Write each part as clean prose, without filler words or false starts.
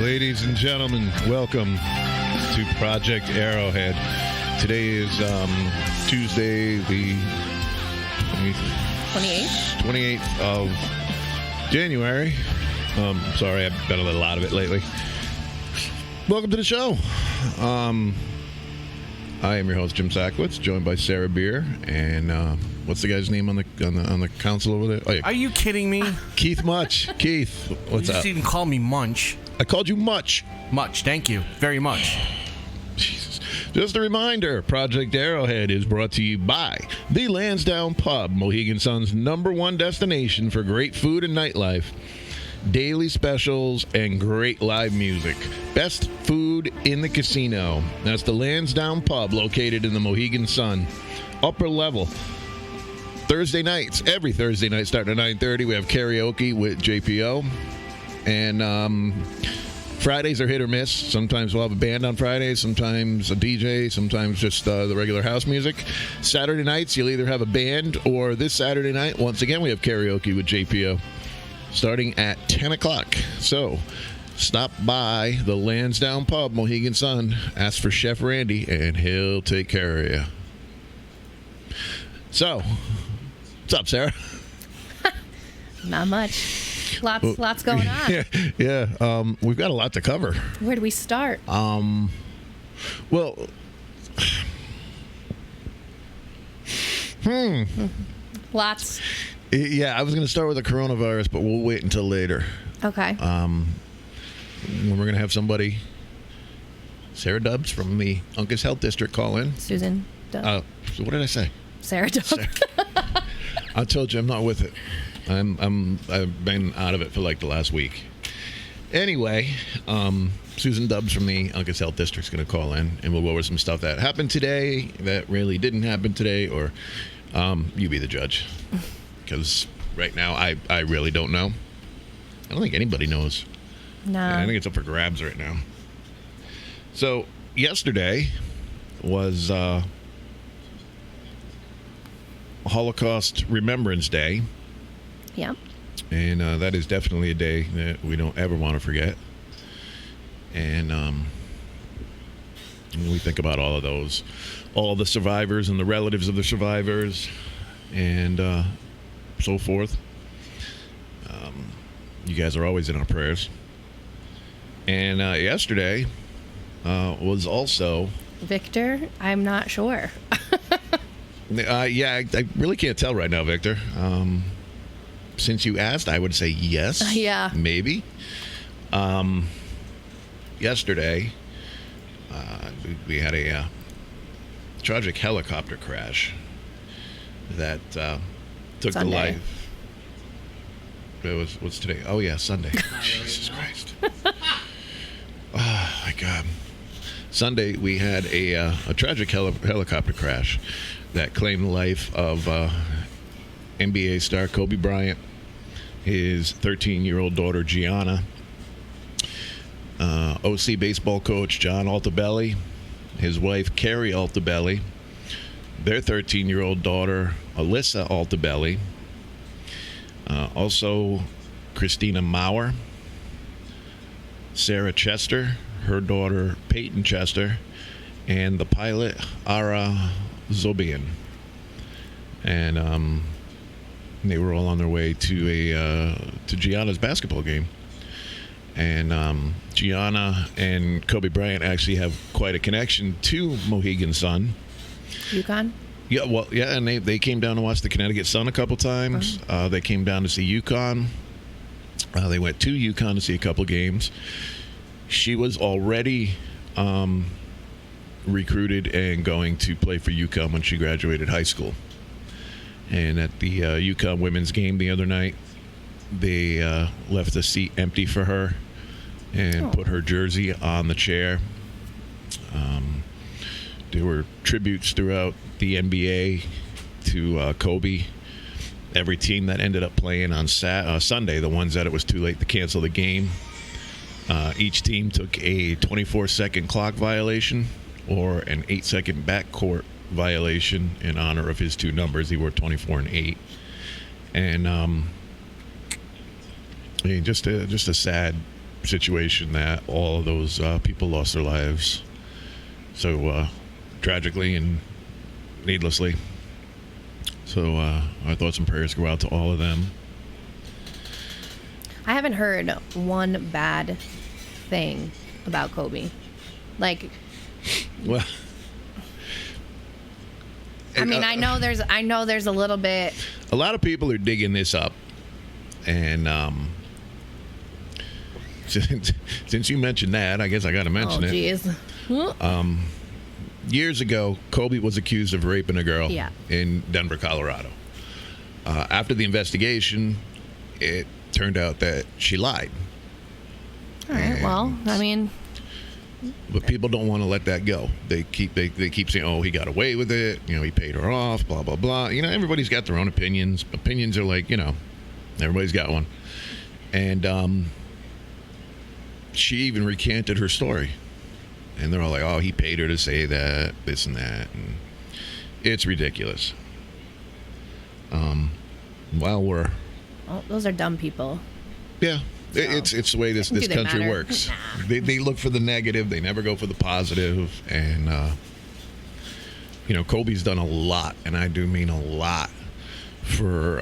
Ladies and gentlemen, welcome to Project Arrowhead. Today is Tuesday, the 28th of January. Sorry, I've been a little out of it lately. Welcome to the show. I am your host, Jim Sackwitz, joined by Sarah Beer, and what's the guy's name on the council over there? Oh, yeah. Are you kidding me? Keith Much. Keith, what's you up? just even call me Munch. I called you Much. Much, thank you. Very much. Jesus. Just a reminder, Project Arrowhead is brought to you by the Lansdowne Pub, Mohegan Sun's #1 destination for great food and nightlife. Daily specials and great live music. Best food in the casino. That's the Lansdowne Pub, located in the Mohegan Sun. Upper level. Thursday nights, every Thursday night starting at 9:30, we have karaoke with JPO. And Fridays are hit or miss. Sometimes we'll have a band on Fridays, sometimes a DJ, sometimes just the regular house music. Saturday nights, you'll either have a band, or this Saturday night, once again, we have karaoke with JPO. Starting at 10 o'clock. So, stop by the Lansdowne Pub, Mohegan Sun. Ask for Chef Randy, and he'll take care of you. So, what's up, Sarah? Not much. Lots going on. Yeah. We've got a lot to cover. Where do we start? Well, Lots. Yeah, I was going to start with the coronavirus, but we'll wait until later. Okay. When we're going to have somebody, Sarah Dubbs from the Uncas Health District, call in. Susan Dubbs. So what did I say? Sarah Dubbs. I told you I'm not with it. I've been out of it for like the last week. Anyway, Susan Dubbs from the Uncas Health District is going to call in, and we'll go over some stuff that happened today that really didn't happen today, or you be the judge. Because right now, I really don't know. I don't think anybody knows. No. I think it's up for grabs right now. So, yesterday was Holocaust Remembrance Day. Yep. And that is definitely a day that we don't ever want to forget. And we think about all of those, all the survivors and the relatives of the survivors, and so forth. You guys are always in our prayers. And yesterday was also Victor, I'm not sure. yeah, I really can't tell right now, Victor. Since you asked, I would say yes. Yeah. Maybe. Yesterday, we had a tragic helicopter crash that took Sunday. the life. What's today? Oh, yeah, Sunday. Jesus Christ. Oh, my God. Sunday, we had a tragic helicopter crash that claimed the life of NBA star Kobe Bryant, his 13-year-old daughter, Gianna, OC baseball coach John Altobelli, his wife, Carrie Altobelli, their 13-year-old daughter, Alyssa Altobelli, also Christina Maurer, Sarah Chester, her daughter, Peyton Chester, and the pilot, Ara Zobian. And they were all on their way to Gianna's basketball game. And Gianna and Kobe Bryant actually have quite a connection to Mohegan Sun. UConn? Yeah, well, yeah, and they came down to watch the Connecticut Sun a couple times. They came down to see UConn. They went to UConn to see a couple games. She was already recruited and going to play for UConn when she graduated high school. And at the UConn women's game the other night, they left a seat empty for her and put her jersey on the chair. There were tributes throughout the NBA to Kobe. Every team that ended up playing on Sunday, the ones that it was too late to cancel the game, each team took a 24-second clock violation or an 8-second backcourt violation in honor of his two numbers. He wore 24 and 8. And I mean, just a sad situation that all of those people lost their lives so tragically and needlessly. So our thoughts and prayers go out to all of them. I haven't heard one bad thing about Kobe. Like, Well, I mean, I know there's a little bit. a lot of people are digging this up, and since you mentioned that, I guess I got to mention it. Jeez. Years ago, Kobe was accused of raping a girl in Denver, Colorado. After the investigation, it turned out that she lied. All right. Well, I mean, But people don't want to let that go. They keep saying, "Oh, he got away with it. You know, he paid her off. Blah blah blah." You know, everybody's got their own opinions. Opinions are like, you know, everybody's got one. And she even recanted her story, and they're all like, "Oh, he paid her to say that, this and that," and it's ridiculous. While we're those are dumb people. yeah. It's the way this country matter? works. Nah. They look for the negative. They never go for the positive. And, you know, Kobe's done a lot, and I do mean a lot, for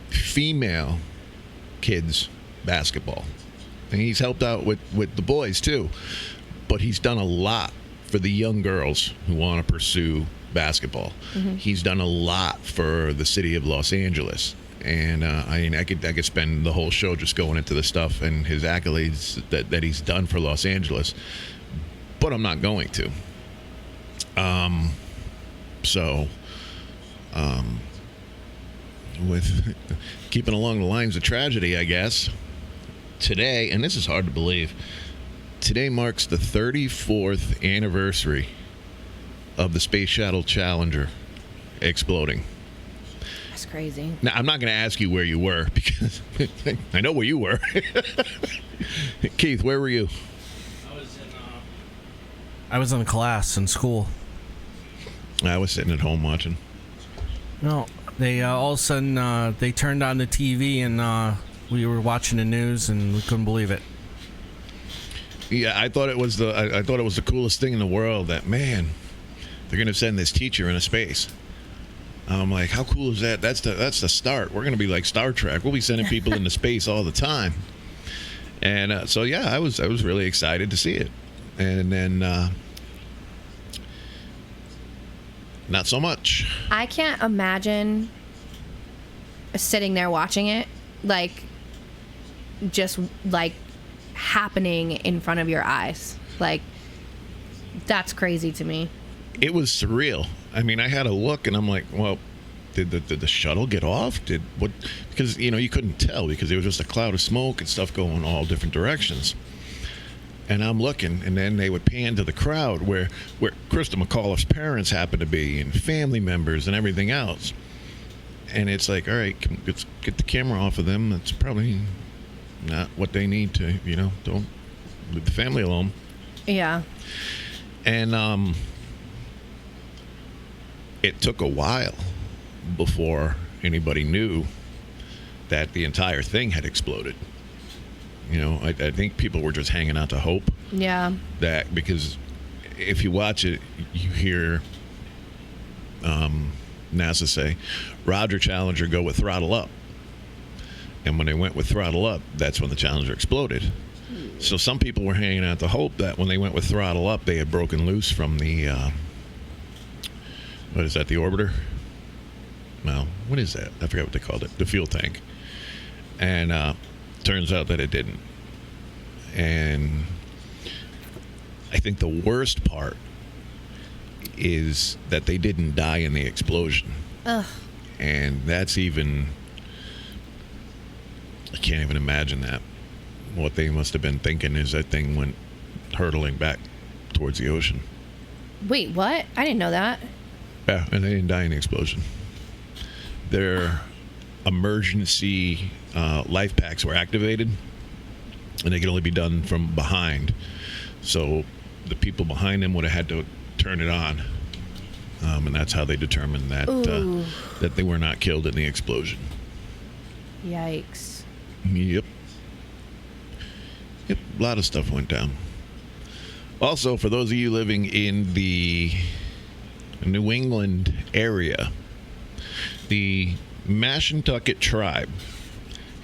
female kids basketball. And he's helped out with the boys, too. But he's done a lot for the young girls who want to pursue basketball. Mm-hmm. He's done a lot for the city of Los Angeles. And I mean, I could spend the whole show just going into the stuff and his accolades that he's done for Los Angeles, but I'm not going to. With keeping along the lines of tragedy, I guess, today, and this is hard to believe, today marks the 34th anniversary of the Space Shuttle Challenger exploding. That's crazy. Now, I'm not going to ask you where you were, because I know where you were. Keith, where were you? I was in a class in school. I was sitting at home watching. No, they all of a sudden they turned on the TV and we were watching the news and we couldn't believe it. Yeah, I thought it was the coolest thing in the world. That, man, they're going to send this teacher into space. I'm like, how cool is that? That's the start. We're going to be like Star Trek. We'll be sending people into space all the time. And so yeah, I was really excited to see it. And then not so much. I can't imagine sitting there watching it, like, just like happening in front of your eyes. Like, that's crazy to me. It was surreal. I mean, I had a look, and I'm like, well, did the shuttle get off? Did what? Because, you know, you couldn't tell because there was just a cloud of smoke and stuff going all different directions. And I'm looking, and then they would pan to the crowd where Krista McAuliffe's parents happened to be, and family members and everything else. And it's like, all right, let's get the camera off of them. That's probably not what they need to, you know, don't leave the family alone. Yeah. And it took a while before anybody knew that the entire thing had exploded. You know, I think people were just hanging out to hope. Yeah. That, because if you watch it, you hear NASA say, Roger, Challenger, go with throttle up. And when they went with throttle up, that's when the Challenger exploded. So some people were hanging out to hope that when they went with throttle up, they had broken loose from the, what is that, the orbiter? No, what is that? I forgot what they called it. The fuel tank. And turns out that it didn't. And I think the worst part is that they didn't die in the explosion. Ugh. And that's even, I can't even imagine that. What they must have been thinking is that thing went hurtling back towards the ocean. Wait, what? I didn't know that. Yeah, and they didn't die in the explosion. Their emergency life packs were activated, and they could only be done from behind. So the people behind them would have had to turn it on, and that's how they determined that that they were not killed in the explosion. Yikes. Yep. Yep, a lot of stuff went down. Also, for those of you living in the New England area, the Mashantucket tribe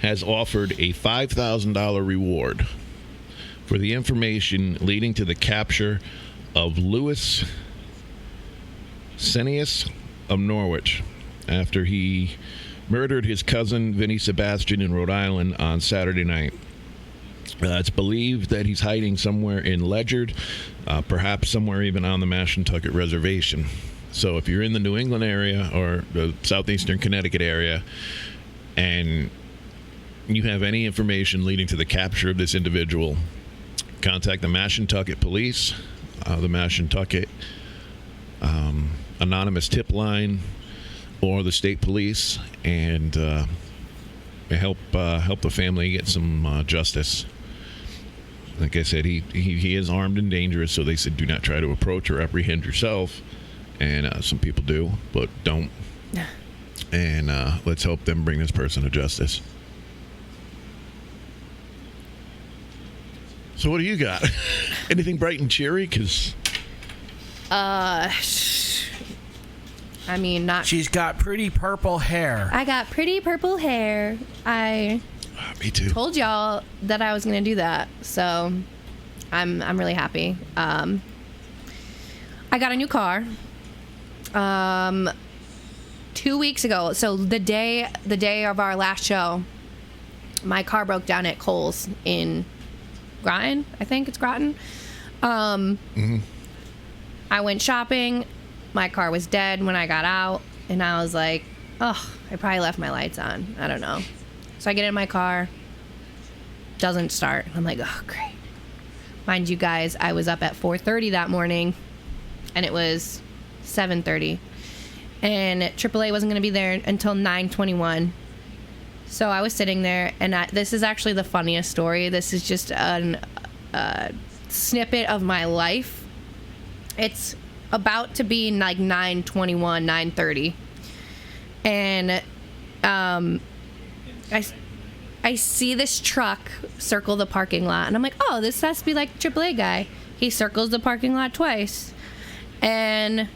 has offered a $5,000 reward for the information leading to the capture of Louis Senius of Norwich after he murdered his cousin Vinnie Sebastian in Rhode Island on Saturday night. It's believed that he's hiding somewhere in Ledyard, perhaps somewhere even on the Mashantucket Reservation. So if you're in the New England area or the southeastern Connecticut area and you have any information leading to the capture of this individual, contact the Mashantucket Police, the Mashantucket Anonymous Tip Line, or the State Police, and help the family get some justice. Like I said, he is armed and dangerous, so they said do not try to approach or apprehend yourself. And some people do, but don't. And let's help them bring this person to justice. So what do you got? Anything bright and cheery? Because I mean, not. She's got pretty purple hair. I got pretty purple hair. me too. Told y'all that I was gonna do that, so I'm really happy. I got a new car 2 weeks ago. So the day of our last show, my car broke down at Kohl's in Groton. I think it's Groton. I went shopping. My car was dead when I got out, and I was like, oh, I probably left my lights on. I don't know. So I get in my car. Doesn't start. I'm like, oh, great. Mind you guys, I was up at 4:30 that morning, and it was 7:30. And AAA wasn't going to be there until 9:21. So I was sitting there, and this is actually the funniest story. This is just a snippet of my life. It's about to be like 9:21, 9:30. And I see this truck circle the parking lot, and I'm like, oh, this has to be like AAA guy. He circles the parking lot twice, and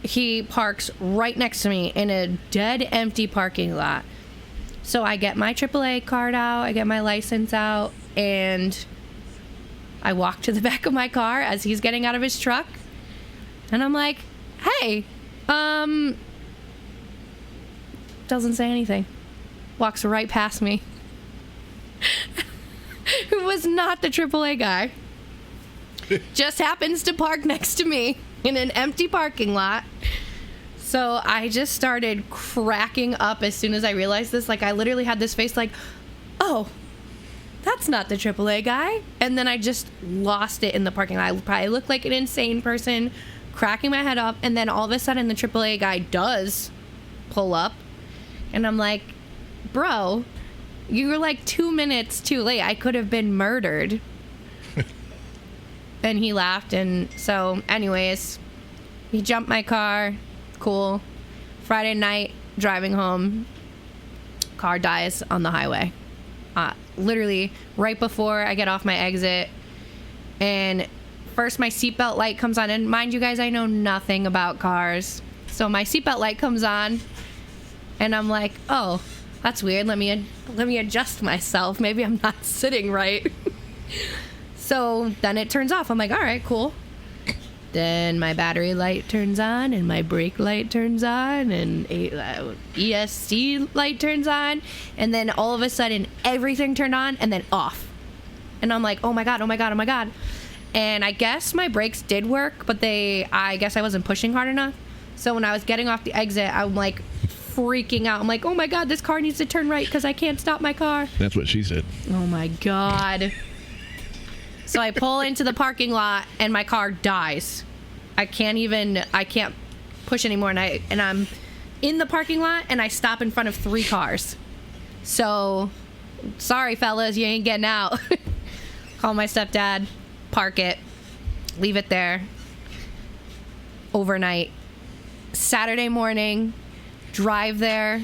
he parks right next to me in a dead empty parking lot. So I get my AAA card out, I get my license out, and I walk to the back of my car as he's getting out of his truck, and I'm like, hey, doesn't say anything. Walks right past me. Who was not the AAA guy. Just happens to park next to me in an empty parking lot. So I just started cracking up as soon as I realized this. Like, I literally had this face like, oh, that's not the AAA guy. And then I just lost it in the parking lot. I probably looked like an insane person, cracking my head up. And then all of a sudden, the AAA guy does pull up. And I'm like, bro, you were like 2 minutes too late. I could have been murdered. And he laughed. And so, anyways, he jumped my car. Cool. Friday night, driving home, car dies on the highway. Literally right before I get off my exit. And first my seatbelt light comes on. And mind you guys, I know nothing about cars. So my seatbelt light comes on. And I'm like, oh, that's weird. Let me adjust myself. Maybe I'm not sitting right. So then it turns off. I'm like, all right, cool. Then my battery light turns on, and my brake light turns on, and ESC light turns on, and then all of a sudden everything turned on and then off. And I'm like, oh my god, oh my god, oh my god. And I guess my brakes did work, but I guess I wasn't pushing hard enough. So when I was getting off the exit, I'm like freaking out. I'm like, oh my god, this car needs to turn right because I can't stop my car. That's what she said. Oh my god. So I pull into the parking lot and my car dies. I can't push anymore, and I'm in the parking lot and I stop in front of 3 cars. So sorry fellas, you ain't getting out. Call my stepdad, park it, leave it there overnight. Saturday morning, drive there.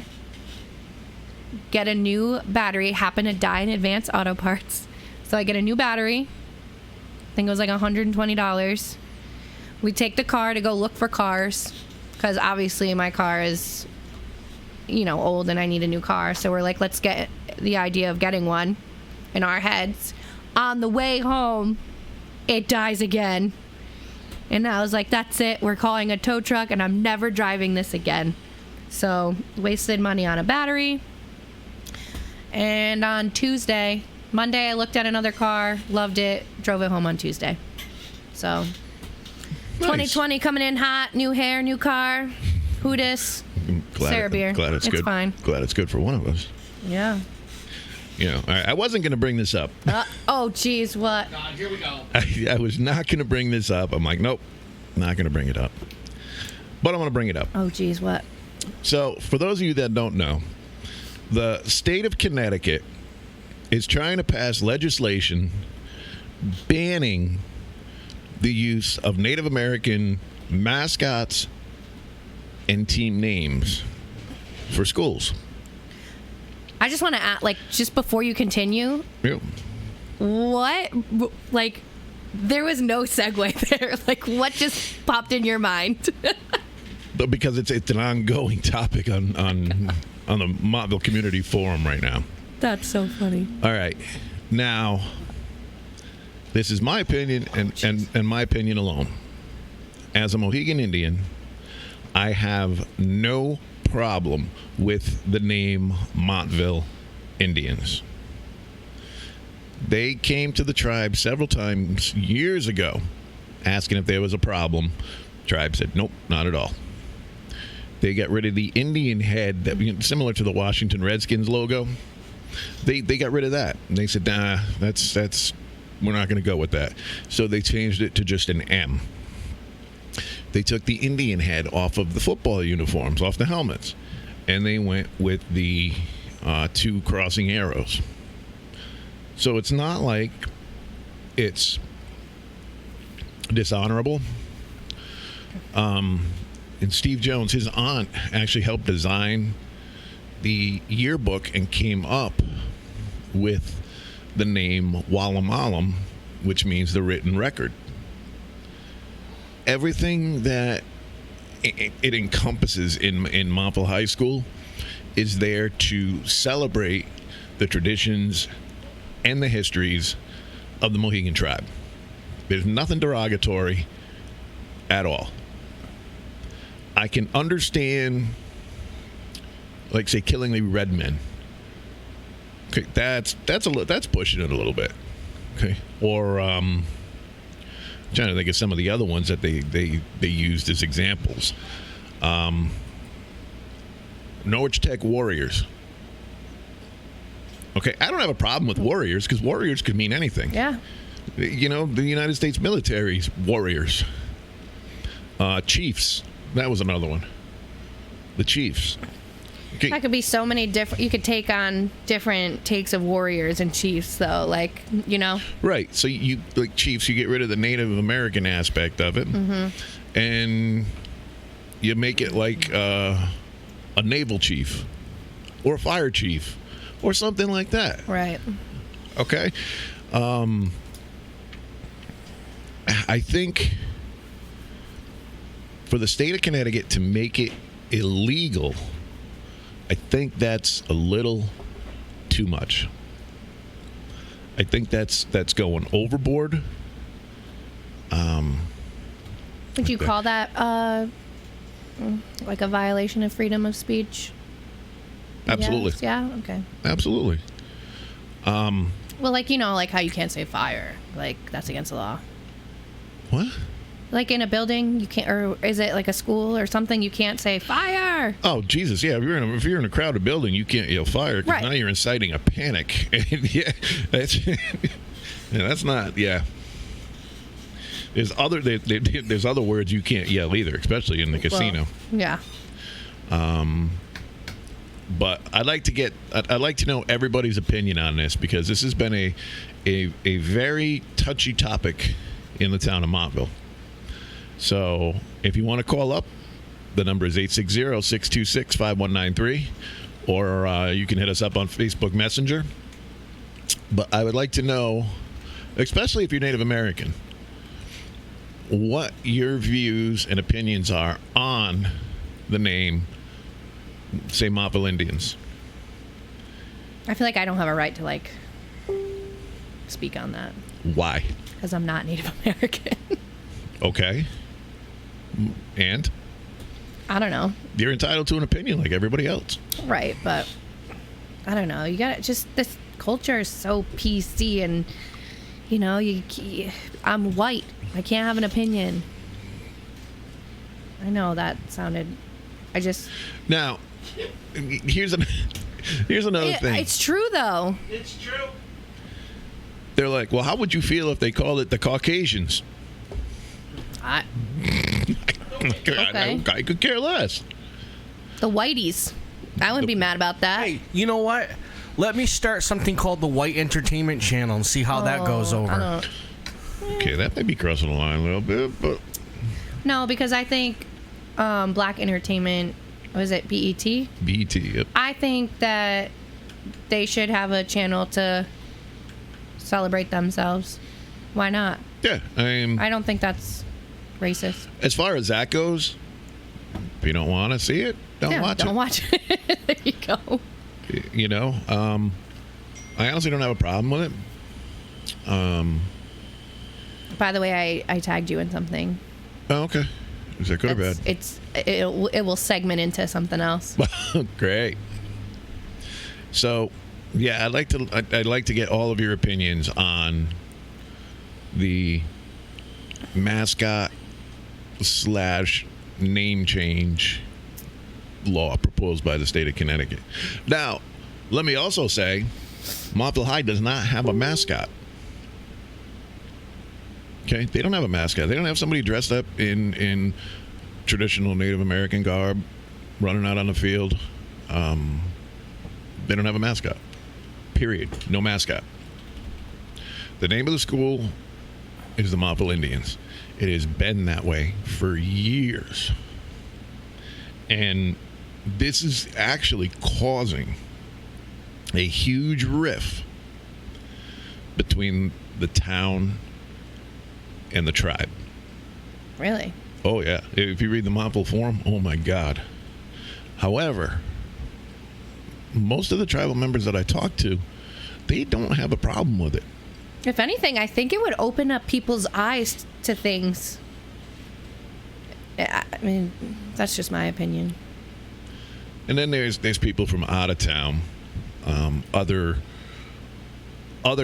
get a new battery. Happened to die in Advance Auto Parts. So I get a new battery. I think it was like $120. We take the car to go look for cars because obviously my car is, old and I need a new car. So we're like, let's get the idea of getting one in our heads. On the way home, it dies again. And I was like, that's it. We're calling a tow truck and I'm never driving this again. So wasted money on a battery. And on Monday, I looked at another car, loved it, drove it home on Tuesday. So, nice. 2020 coming in hot, new hair, new car, who dis, Sarah beer. Glad it's good. Fine. Glad it's good for one of us. Yeah. All right, I wasn't going to bring this up. Oh, geez, what? God, here we go. I was not going to bring this up. I'm like, nope, not going to bring it up. But I'm going to bring it up. Oh, geez, what? So, for those of you that don't know, the state of Connecticut is trying to pass legislation banning the use of Native American mascots and team names for schools. I just want to add, just before you continue, Yeah. what, there was no segue there. What just popped in your mind? Because it's an ongoing topic on the Montville Community Forum right now. That's so funny. All right. Now, this is my opinion and my opinion alone. As a Mohegan Indian, I have no problem with the name Montville Indians. They came to the tribe several times years ago asking if there was a problem. The tribe said, nope, not at all. They got rid of the Indian head, that similar to the Washington Redskins logo. They got rid of that. And they said, nah, that's we're not going to go with that. So they changed it to just an M. They took the Indian head off of the football uniforms, off the helmets, and they went with the two crossing arrows. So it's not like it's dishonorable. And Steve Jones, his aunt, actually helped design the yearbook and came up with the name Wallamalam, which means the written record. Everything that it encompasses in Montville High School is there to celebrate the traditions and the histories of the Mohegan tribe. There's nothing derogatory at all. I can understand, say, killing the red men. Okay, that's pushing it a little bit. Okay, or I'm trying to think of some of the other ones that they used as examples. Norwich Tech Warriors. Okay, I don't have a problem with warriors because warriors could mean anything. Yeah. The United States military's warriors. Chiefs. That was another one. The Chiefs. Okay. That could be so many different. You could take on different takes of warriors and chiefs, though. Right. So you Chiefs, you get rid of the Native American aspect of it, and you make it like a naval chief or a fire chief or something like that. Right. Okay. I think for the state of Connecticut to make it illegal, I think that's a little too much. I think that's going overboard. Would you call that like a violation of freedom of speech? Absolutely. Yes? Yeah. Okay. Absolutely. Well, like how you can't say fire. That's against the law. What? Like in a building, you can't, or is it like a school or something? You can't say fire. Oh Jesus! Yeah, if you're in a crowded building, you can't yell fire because Right. now you're inciting a panic. Yeah, that's not. Yeah, there's other words you can't yell either, especially in the casino. Well, yeah. But I'd like to know everybody's opinion on this because this has been a very touchy topic in the town of Montville. So if you want to call up, the number is 860-626-5193, or you can hit us up on Facebook Messenger. But I would like to know, especially if you're Native American, what your views and opinions are on the name, say, Mapple Indians. I feel like I don't have a right to like speak on that Why? because I'm not Native American. Okay. And I don't know. you're entitled to an opinion like everybody else. Right, but I don't know. You got to just this culture is so PC, and you know, I'm white. I can't have an opinion. I know that sounded. I just. Now, here's another thing. It's true though. It's true. They're like, well, how would you feel if they called it the Caucasians? I, I could care less. the whiteys. I wouldn't be mad about that. Hey, you know what? Let me start something called the White Entertainment Channel and see how that goes I over. don't- Okay, that may be crossing the line a little bit, but No, because I think Black Entertainment, was it BET? BT. Yep. I think that they should have a channel to celebrate themselves. Why not? Yeah, I don't think that's racist. as far as that goes, if you don't want to see it, don't watch don't it. watch it. There you go. You know, I honestly don't have a problem with it. By the way, I tagged you in something. Oh, okay. Is that good or bad? It will segment into something else. Great. So, yeah, I'd like to get all of your opinions on the mascot / name change law proposed by the state of Connecticut. Now, let me also say, Montville High does not have a mascot. Okay, they don't have a mascot. They don't have somebody dressed up in traditional Native American garb running out on the field. They don't have a mascot. Period. No mascot. The name of the school is the Montville Indians. It has been that way for years. And this is actually causing a huge rift between the town and the tribe. Really? Oh, yeah. If you read the Montville Forum, oh, my God. However, most of the tribal members that I talk to, they don't have a problem with it. If anything, I think it would open up people's eyes to things. I mean, that's just my opinion. And then there's people from out of town, other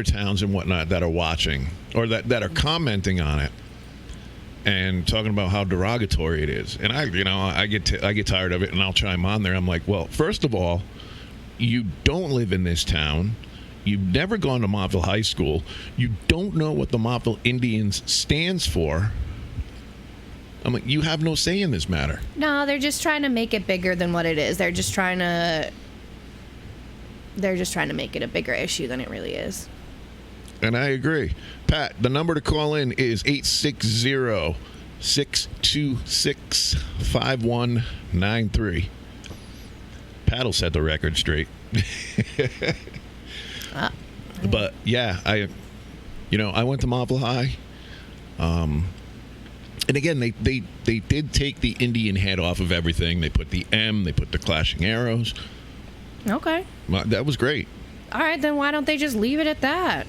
towns and whatnot that are watching or that are commenting on it and talking about how derogatory it is. And I get tired of it, and I'll chime on there. I'm like, well, first of all, you don't live in this town. You've never gone to Montville High School. You don't know what the Montville Indians stands for. I'm like, you have no say in this matter. No, they're just trying to make it bigger than what it is. They're just trying to make it a bigger issue than it really is. And I agree. Pat, the number to call in is 860-626-5193. Pat will set the record straight. But yeah, I went to Montville High. And again, they did take the Indian head off of everything. They put the M, they put the clashing arrows. Okay. That was great. All right, then why don't they just leave it at that?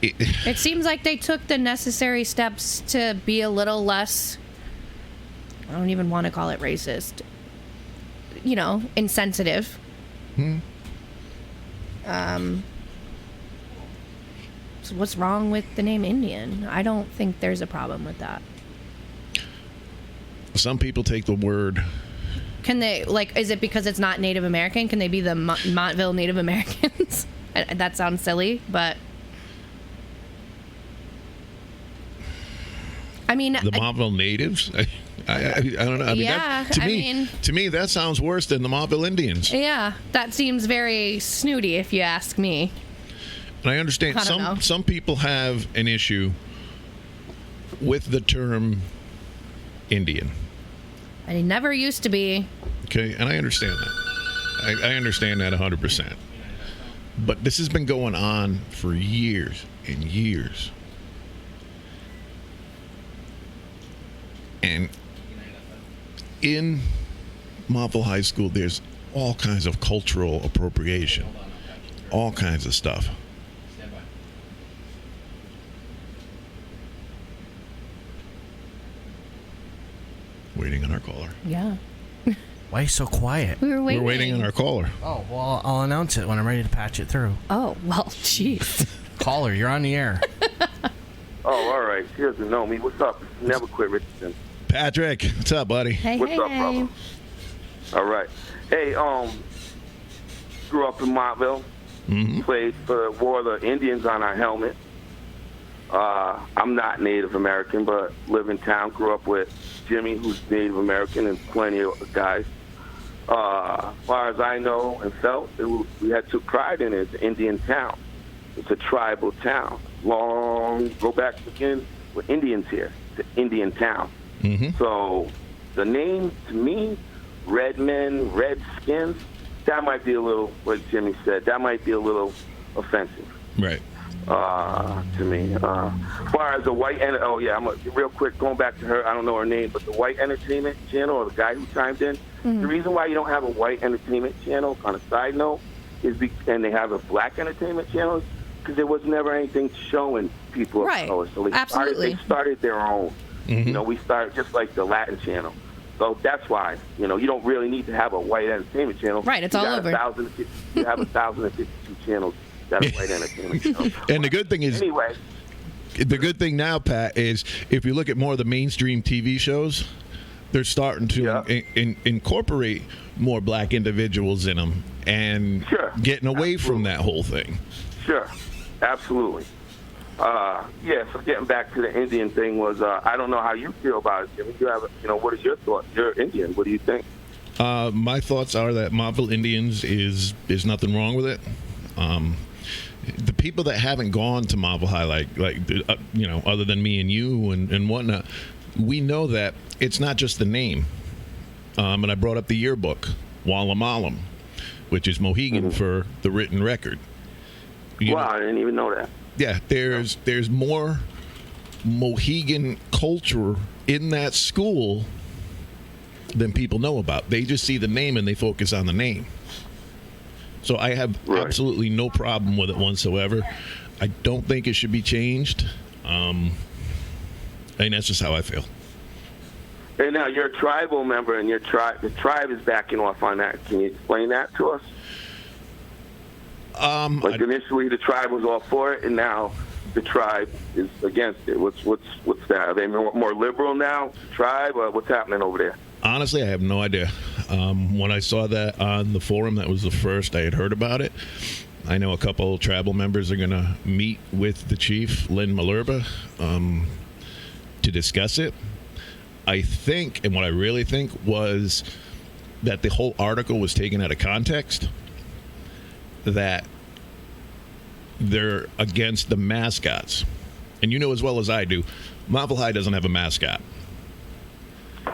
It seems like they took the necessary steps to be a little less, I don't even want to call it racist, insensitive. So what's wrong with the name Indian? I don't think there's a problem with that. Some people take the word. Can they, is it because it's not Native American? Can they be the Montville Native Americans? That sounds silly, but I mean, the Montville natives? I don't know. I mean, yeah, to me, that sounds worse than the Montville Indians. Yeah, that seems very snooty, if you ask me. And I understand some people have an issue with the term Indian. I never used to be. Okay, and I understand that. I understand that 100%. But this has been going on for years and years. And in Montville High School, there's all kinds of cultural appropriation, all kinds of stuff. Waiting on our caller. Yeah. Why are you so quiet? We were waiting. We're waiting on our caller. Oh, well, I'll announce it when I'm ready to patch it through. Oh, well, jeez. Caller, you're on the air. Oh, all right. She doesn't know me. What's up? Never quit, Richardson. Patrick, what's up, buddy? Hey, What's hey, up, hey. brother? All right. Hey, grew up in Montville. Played for wore the Indians on our helmet. I'm not Native American, but live in town. Grew up with Jimmy, who's Native American, and plenty of guys. As far as I know and felt, we had took pride in it. It's an Indian town. It's a tribal town. Go back again with Indians here. It's an Indian town. So the name, to me, red men, red skins, that might be a little, like Jimmy said, that might be a little offensive. Right. To me. As far as the white, real quick, going back to her, I don't know her name, but the white entertainment channel, or the guy who chimed in, the reason why you don't have a white entertainment channel, on a side note, and they have a black entertainment channel, because there was never anything showing people of color. So they started their own. You know, we started just like the Latin channel. So that's why, you don't really need to have a white entertainment channel. Right, it's all over. You have 1,052 channels that are white entertainment channels. And the good thing is, anyway, the good thing now, Pat, is if you look at more of the mainstream TV shows, they're starting to incorporate more black individuals in them and getting away from that whole thing. Sure, absolutely. So getting back to the Indian thing was, I don't know how you feel about it, Jimmy. You have, what is your thought? You're Indian. What do you think? My thoughts are that Montville Indians is nothing wrong with it. The people that haven't gone to Montville High, other than me and you and whatnot, we know that it's not just the name. And I brought up the yearbook, Wallamalam, which is Mohegan for the written record. I didn't even know that. Yeah, there's more Mohegan culture in that school than people know about. They just see the name and they focus on the name. So I have absolutely no problem with it whatsoever. I don't think it should be changed. That's just how I feel. And now you're a tribal member, and the tribe is backing off on that. Can you explain that to us? Initially, the tribe was all for it, and now the tribe is against it. What's that? Are they more liberal now, the tribe? Or what's happening over there? Honestly, I have no idea. When I saw that on the forum, that was the first I had heard about it. I know a couple tribal members are going to meet with the chief, Lynn Malerba, to discuss it. I think, and what I really think, was that the whole article was taken out of context, that they're against the mascots. And you know as well as I do, Montville High doesn't have a mascot.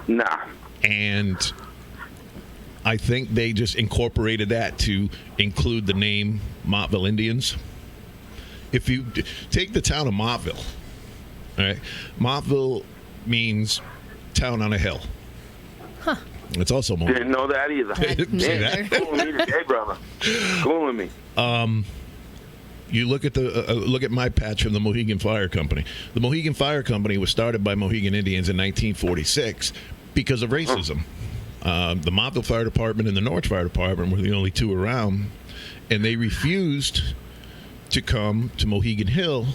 Nah. And I think they just incorporated that to include the name Montville Indians. If you take the town of Montville, all right, Montville means town on a hill. Huh. It's also more. Didn't know that either. Didn't see that. Schooling me today, brother. Schooling me. You look at my patch from the Mohegan Fire Company. The Mohegan Fire Company was started by Mohegan Indians in 1946 because of racism. The Montville Fire Department and the Norwich Fire Department were the only two around, and they refused to come to Mohegan Hill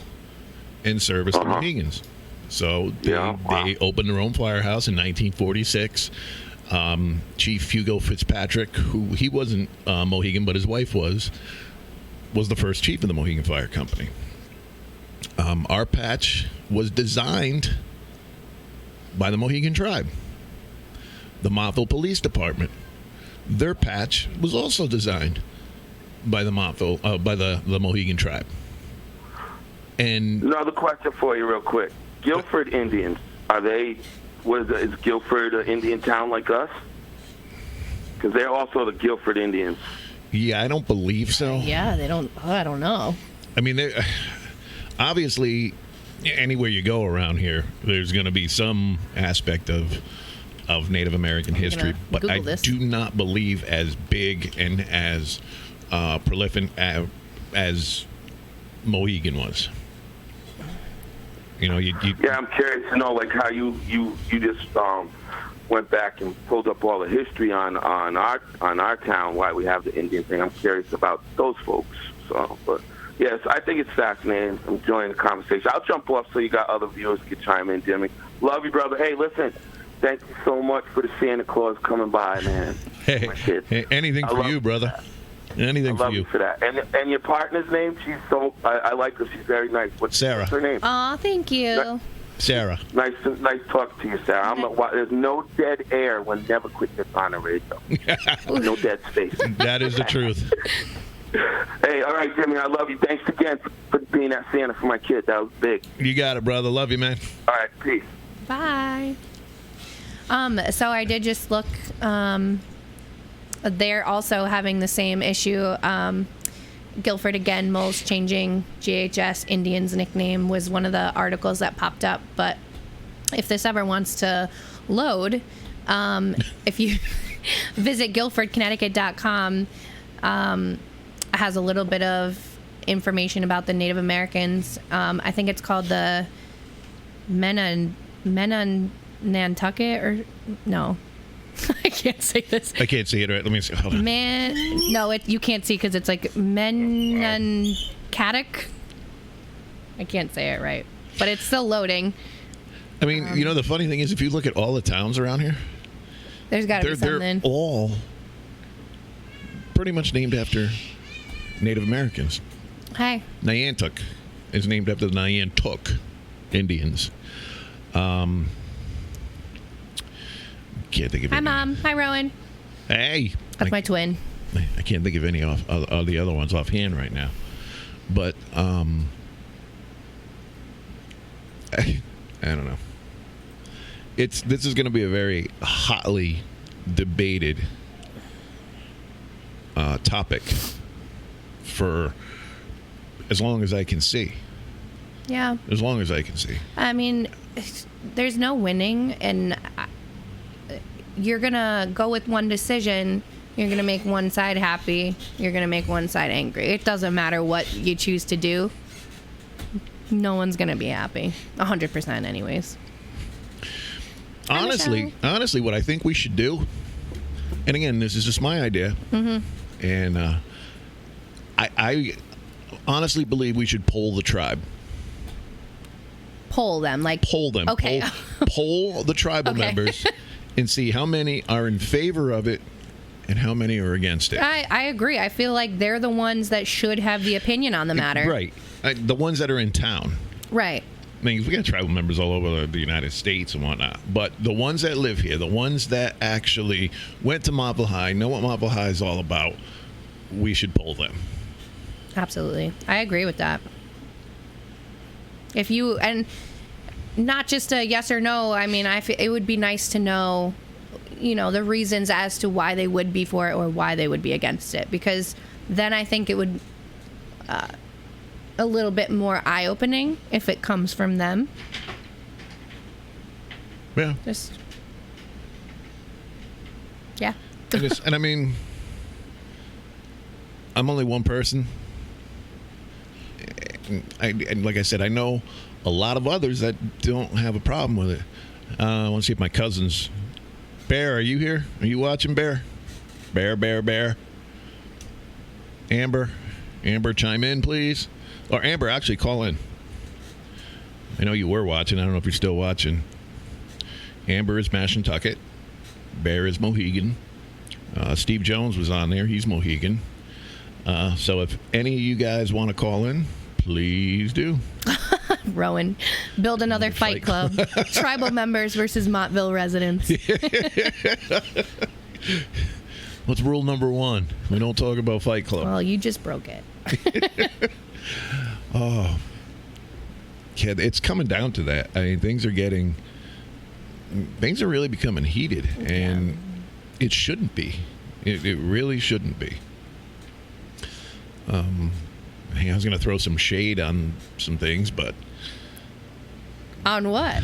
and service the Mohegans. So they opened their own firehouse in 1946. Chief Hugo Fitzpatrick, who he wasn't Mohegan, but his wife was the first chief of the Mohegan Fire Company. Our patch was designed by the Mohegan tribe. The Montville Police Department, their patch was also designed by the the Mohegan tribe. And another question for you, real quick: Guilford Indians, are they? Is Guilford an Indian town like us? Because they're also the Guilford Indians. Yeah, I don't believe so. Yeah, they don't. Oh, I don't know. I mean, obviously, anywhere you go around here, there's going to be some aspect of Native American history, gonna but Google I this. do not believe as big and as prolific as Mohegan was. You know, you Yeah, I'm curious to know like how you just went back and pulled up all the history on our town, why we have the Indian thing. I'm curious about those folks. So, but yes, I think it's fascinating. I'm enjoying the conversation. I'll jump off so you got other viewers can chime in, Jimmy. Love you, brother. Hey, listen, thank you so much for the Santa Claus coming by, man. hey, My kid. hey, anything I for love you, brother. Anything I for love you. you for that. And your partner's name? She's so I like her. She's very nice. What's Sarah. her name? Aw, thank you. Sarah. Nice talking to you, Sarah. There's no dead air when Never Quit gets on the radio. No dead space. That is the truth. Hey, all right, Jimmy, I love you. Thanks again for being that Santa for my kid. That was big. You got it, brother. Love you, man. All right, peace. Bye. So I did just look. They're also having the same issue. Guilford again, Moles changing GHS Indians nickname was one of the articles that popped up. But if this ever wants to load, if you visit GuilfordConnecticut.com, has a little bit of information about the Native Americans. I think it's called the Nantucket or no. I can't say this. I can't see it right. Let me see. Hold on. You can't see because it's like Menancatic. I can't say it right, but it's still loading. I mean, you know, the funny thing is, if you look at all the towns around here, There's got to be they're something. all pretty much named after Native Americans. Hi. Niantic is named after the Niantic Indians. Can't think of Hi, any. Mom. Hi, Rowan. Hey. That's my twin. I can't think of any of the other ones offhand right now. But, I don't know. This is going to be a very hotly debated topic for as long as I can see. Yeah. As long as I can see. I mean, there's no winning, and you're going to go with one decision. You're going to make one side happy. You're going to make one side angry. It doesn't matter what you choose to do. No one's going to be happy. 100% anyways. Honestly, what I think we should do, and again, this is just my idea, and I honestly believe we should poll the tribe. Poll them. Poll them. Okay. Poll the tribal members and see how many are in favor of it and how many are against it. I agree. I feel like they're the ones that should have the opinion on the matter. Right. The ones that are in town. Right. I mean, we got tribal members all over the United States and whatnot, but the ones that live here, the ones that actually went to Marble High, know what Marble High is all about, we should poll them. Absolutely. I agree with that. And not just a yes or no. I mean, it would be nice to know, the reasons as to why they would be for it or why they would be against it, because then I think it would a little bit more eye-opening if it comes from them. Yeah. Yeah. And I mean, I'm only one person. And like I said, I know a lot of others that don't have a problem with it. I want to see if my cousins... Bear, are you here? Are you watching, Bear? Bear. Amber, chime in, please. Or Amber, actually call in. I know you were watching. I don't know if you're still watching. Amber is Mashantucket. Bear is Mohegan. Steve Jones was on there. He's Mohegan. So if any of you guys want to call in, please do. Rowan, build another fight club. Tribal members versus Montville residents. What's rule number 1? We don't talk about Fight Club. Well, you just broke it. Oh. Yeah, it's coming down to that. I mean, things are really becoming heated, and it shouldn't be. It really shouldn't be. I was going to throw some shade on some things, but... On what?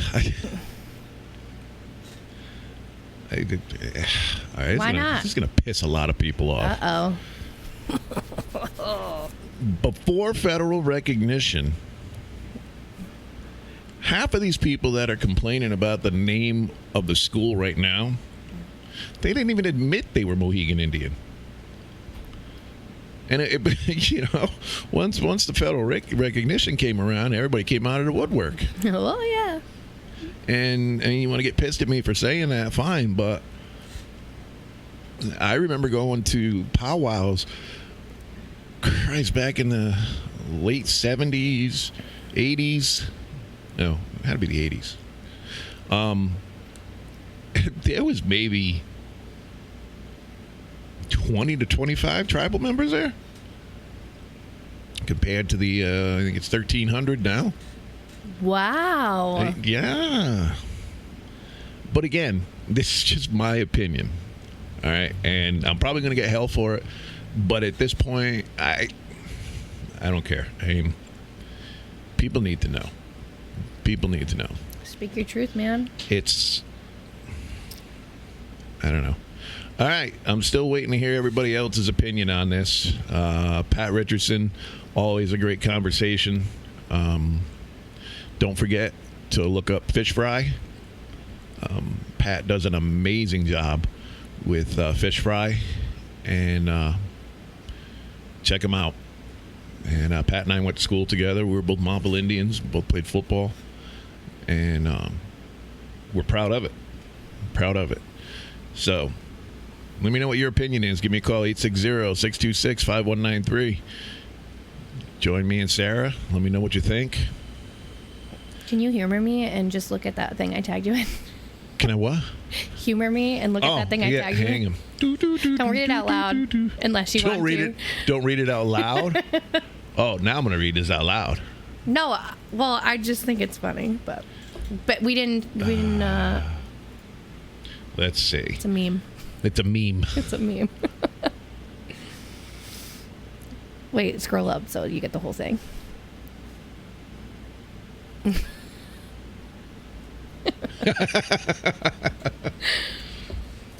Why not? This is going to piss a lot of people off. Uh-oh. Before federal recognition, half of these people that are complaining about the name of the school right now, they didn't even admit they were Mohegan Indian. And once the federal recognition came around, everybody came out of the woodwork. Well, yeah. And you want to get pissed at me for saying that, fine. But I remember going to powwows, Christ, back in the late 70s, 80s. No, it had to be the 80s. There was maybe 20 to 25 tribal members there, compared to the I think it's 1,300 now. Wow. Yeah. But again, this is just my opinion. All right, and I'm probably going to get hell for it, but at this point, I don't care. I mean, people need to know. People need to know. Speak your truth, man. I don't know. All right, I'm still waiting to hear everybody else's opinion on this. Pat Richardson, always a great conversation. Don't forget to look up Fish Fry. Pat does an amazing job with Fish Fry, and check him out. And Pat and I went to school together. We were both Montville Indians, both played football, and we're proud of it. Proud of it. So let me know what your opinion is. Give me a call, 860-626-5193. Join me and Sarah. Let me know what you think. Can you humor me and just look at that thing I tagged you in? Can I what? Humor me and look at that thing I tagged you in. Hang him. Don't read it out loud unless you want to. Don't read it out loud? Oh, now I'm going to read this out loud. No, well, I just think it's funny, but we didn't. Let's see. It's a meme. It's a meme. It's a meme. Wait, scroll up so you get the whole thing.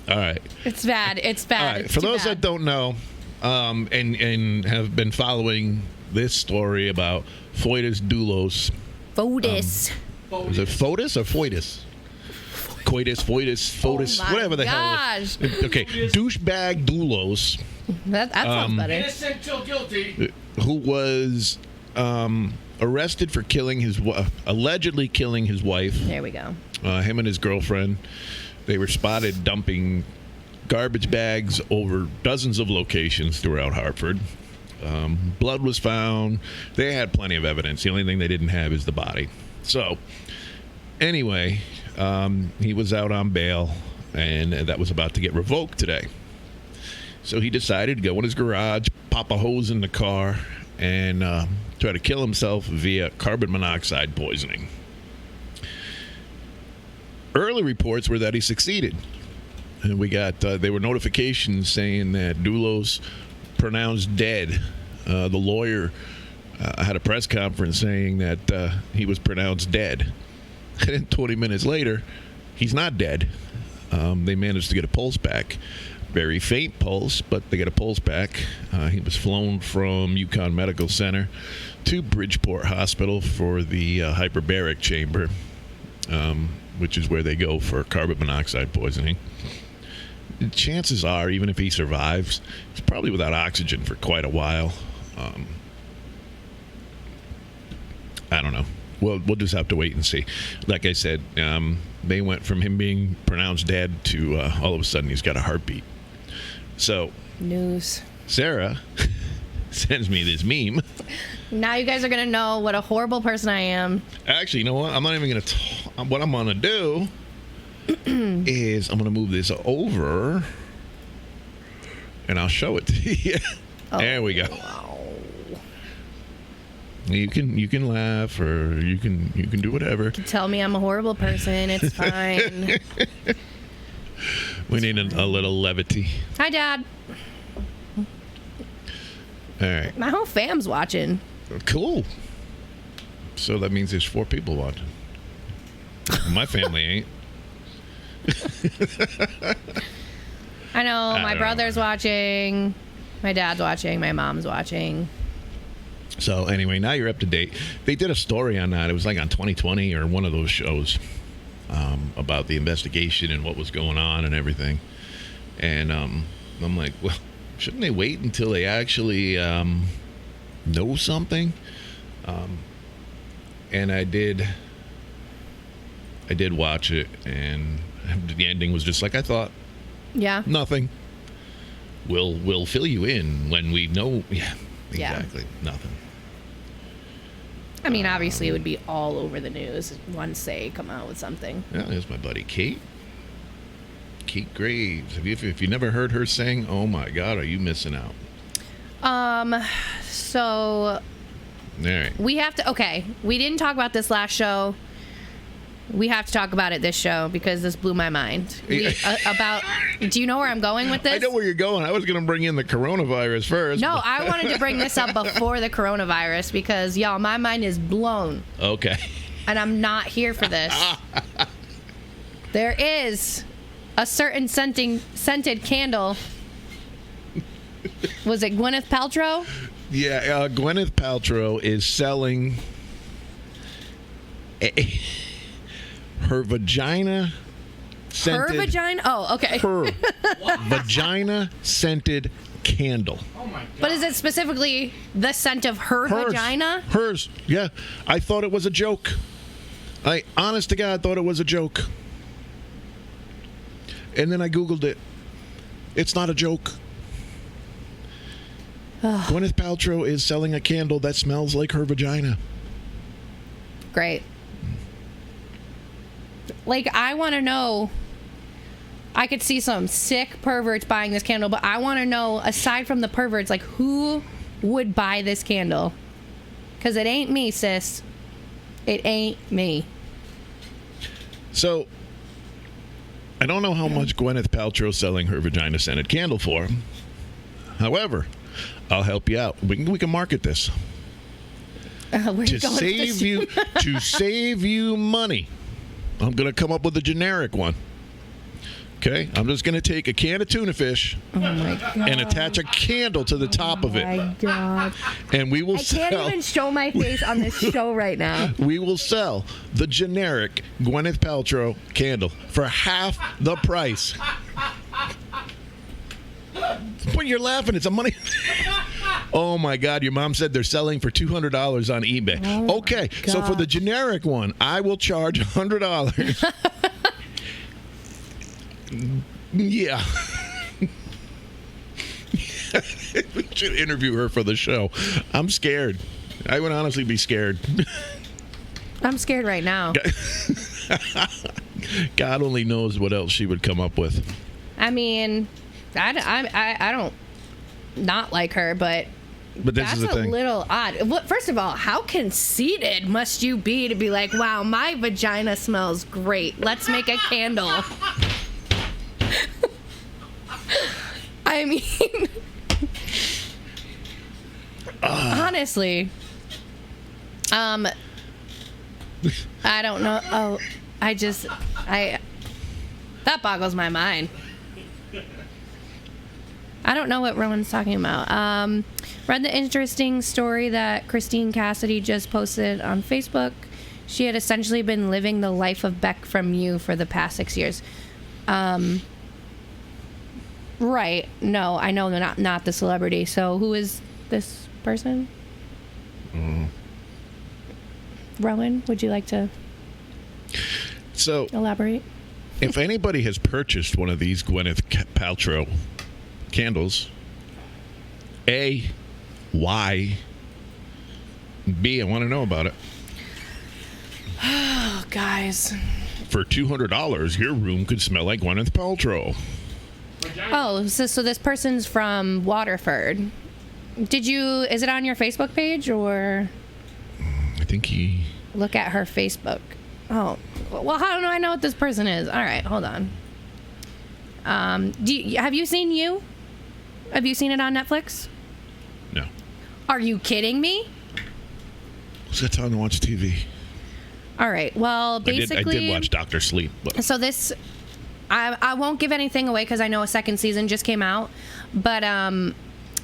All right. It's bad. It's bad. All right. For those that don't know, and have been following this story about Foetus Doulos. Foetus. Is it Foetus or Foetus? Coitus, Foetus, whatever the hell it is. Okay, douchebag Doulos. That sounds better. Innocent till guilty. Who was arrested for allegedly killing his wife. There we go. Him and his girlfriend. They were spotted dumping garbage bags over dozens of locations throughout Hartford. Blood was found. They had plenty of evidence. The only thing they didn't have is the body. So, anyway, he was out on bail, and that was about to get revoked today. So he decided to go in his garage, pop a hose in the car, and try to kill himself via carbon monoxide poisoning. Early reports were that he succeeded. And we got, there were notifications saying that Doulos pronounced dead. The lawyer had a press conference saying that he was pronounced dead. And then 20 minutes later, he's not dead. They managed to get a pulse back. Very faint pulse, but they got a pulse back. He was flown from UConn Medical Center to Bridgeport Hospital for the hyperbaric chamber, which is where they go for carbon monoxide poisoning. Chances are, even if he survives, he's probably without oxygen for quite a while. I don't know. We'll just have to wait and see. Like I said, they went from him being pronounced dead to all of a sudden he's got a heartbeat. So, news. Sarah sends me this meme. Now you guys are going to know what a horrible person I am. Actually, you know what? I'm not even going to what I'm going to do is I'm going to move this over and I'll show it to you. Oh, there we go. Wow. You can laugh or you can do whatever. You can tell me I'm a horrible person. It's fine. We need a little levity. Hi, Dad. All right. My whole fam's watching. Cool. So that means there's 4 people watching. My family ain't. I know. My don't brother's watching. My dad's watching. My mom's watching. So anyway, now you're up to date. They did a story on that. It was like on 2020 or one of those shows about the investigation and what was going on and everything. And I'm like, well, shouldn't they wait until they actually know something? And I did watch it, and the ending was just like I thought. Yeah. Nothing. We'll fill you in when we know. Yeah, Yeah. exactly. Nothing. I mean, obviously, it would be all over the news once they come out with something. Yeah, there's my buddy Kate Graves. If you never heard her sing, oh my God, are you missing out? So All right. we have to. Okay, we didn't talk about this last show. We have to talk about it this show because this blew my mind. About. Do you know where I'm going with this? I know where you're going. I was going to bring in the coronavirus first. No, I wanted to bring this up before the coronavirus because, y'all, my mind is blown. Okay. And I'm not here for this. There is a certain scented candle. Was it Gwyneth Paltrow? Yeah, Gwyneth Paltrow is selling her vagina scented. Her vagina? Oh, okay. Her vagina scented candle. Oh my God. But is it specifically the scent of her vagina? Hers. Yeah. I thought it was a joke. I, honest to God, thought it was a joke. And then I Googled it. It's not a joke. Gwyneth Paltrow is selling a candle that smells like her vagina. Great. Like, I want to know. I could see some sick perverts buying this candle, but I want to know, aside from the perverts, like, who would buy this candle? Because it ain't me, sis. It ain't me. So, I don't know how much Gwyneth Paltrow selling her vagina scented candle for. However, I'll help you out. We can market this Where you to going with save this? you to save you money. I'm going to come up with a generic one. Okay, I'm just going to take a can of tuna fish and attach a candle to the top of it. Oh my God. And we will I can't sell. even show my face on this show right now. We will sell the generic Gwyneth Paltrow candle for half the price. But you're laughing. It's a money. Oh my God! Your mom said they're selling for $200 on eBay. Oh okay, so for the generic one, I will charge $100. Yeah. We should interview her for the show. I'm scared. I would honestly be scared. I'm scared right now. God only knows what else she would come up with. I mean, I don't not like her, but But this that's is the a thing. little odd. Well, first of all, how conceited must you be to be like, wow, my vagina smells great. Let's make a candle. I mean, honestly, I don't know. Oh, that boggles my mind. I don't know what Rowan's talking about. Read the interesting story that Christine Cassidy just posted on Facebook. She had essentially been living the life of Beck from You for the past 6 years. Right. No, I know they're not the celebrity. So who is this person? Rowan, would you like to So, elaborate? if anybody has purchased one of these Gwyneth Paltrow candles, A, why? B, I want to know about it. Oh, guys. For $200, your room could smell like Gwyneth Paltrow. Oh, so this person's from Waterford. Is it on your Facebook page or I think he... look at her Facebook? Oh, well, how do I know what this person is? All right, hold on. Have you seen You? Have you seen it on Netflix? No. Are you kidding me? Who's got time to watch TV? All right. Well, basically, I did watch Dr. Sleep. But. So this, I won't give anything away because I know a second season just came out. But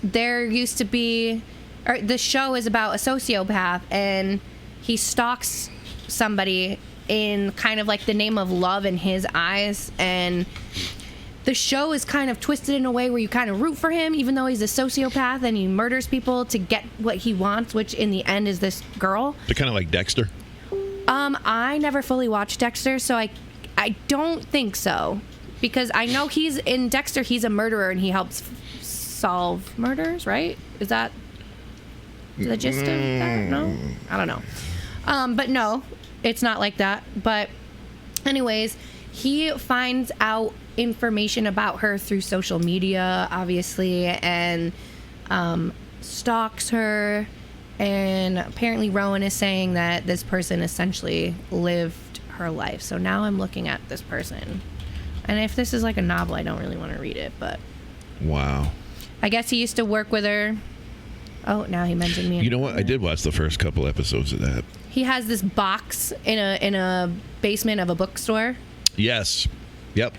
there used to be, or the show is about a sociopath, and he stalks somebody in kind of like the name of love in his eyes, and the show is kind of twisted in a way where you kind of root for him, even though he's a sociopath and he murders people to get what he wants, which in the end is this girl. They're kind of like Dexter. I never fully watched Dexter, so I don't think so, because I know he's in Dexter. He's a murderer and he helps solve murders, right? Is that the gist of that? No, I don't know. But no, it's not like that. But anyways, he finds out information about her through social media, obviously, and stalks her. And apparently Rowan is saying that this person essentially lived her life. So now I'm looking at this person. And if this is like a novel, I don't really want to read it, but... Wow. I guess he used to work with her. Oh, now he mentioned me. You know what? I did watch the first couple episodes of that. He has this box in a basement of a bookstore. Yes. Yep.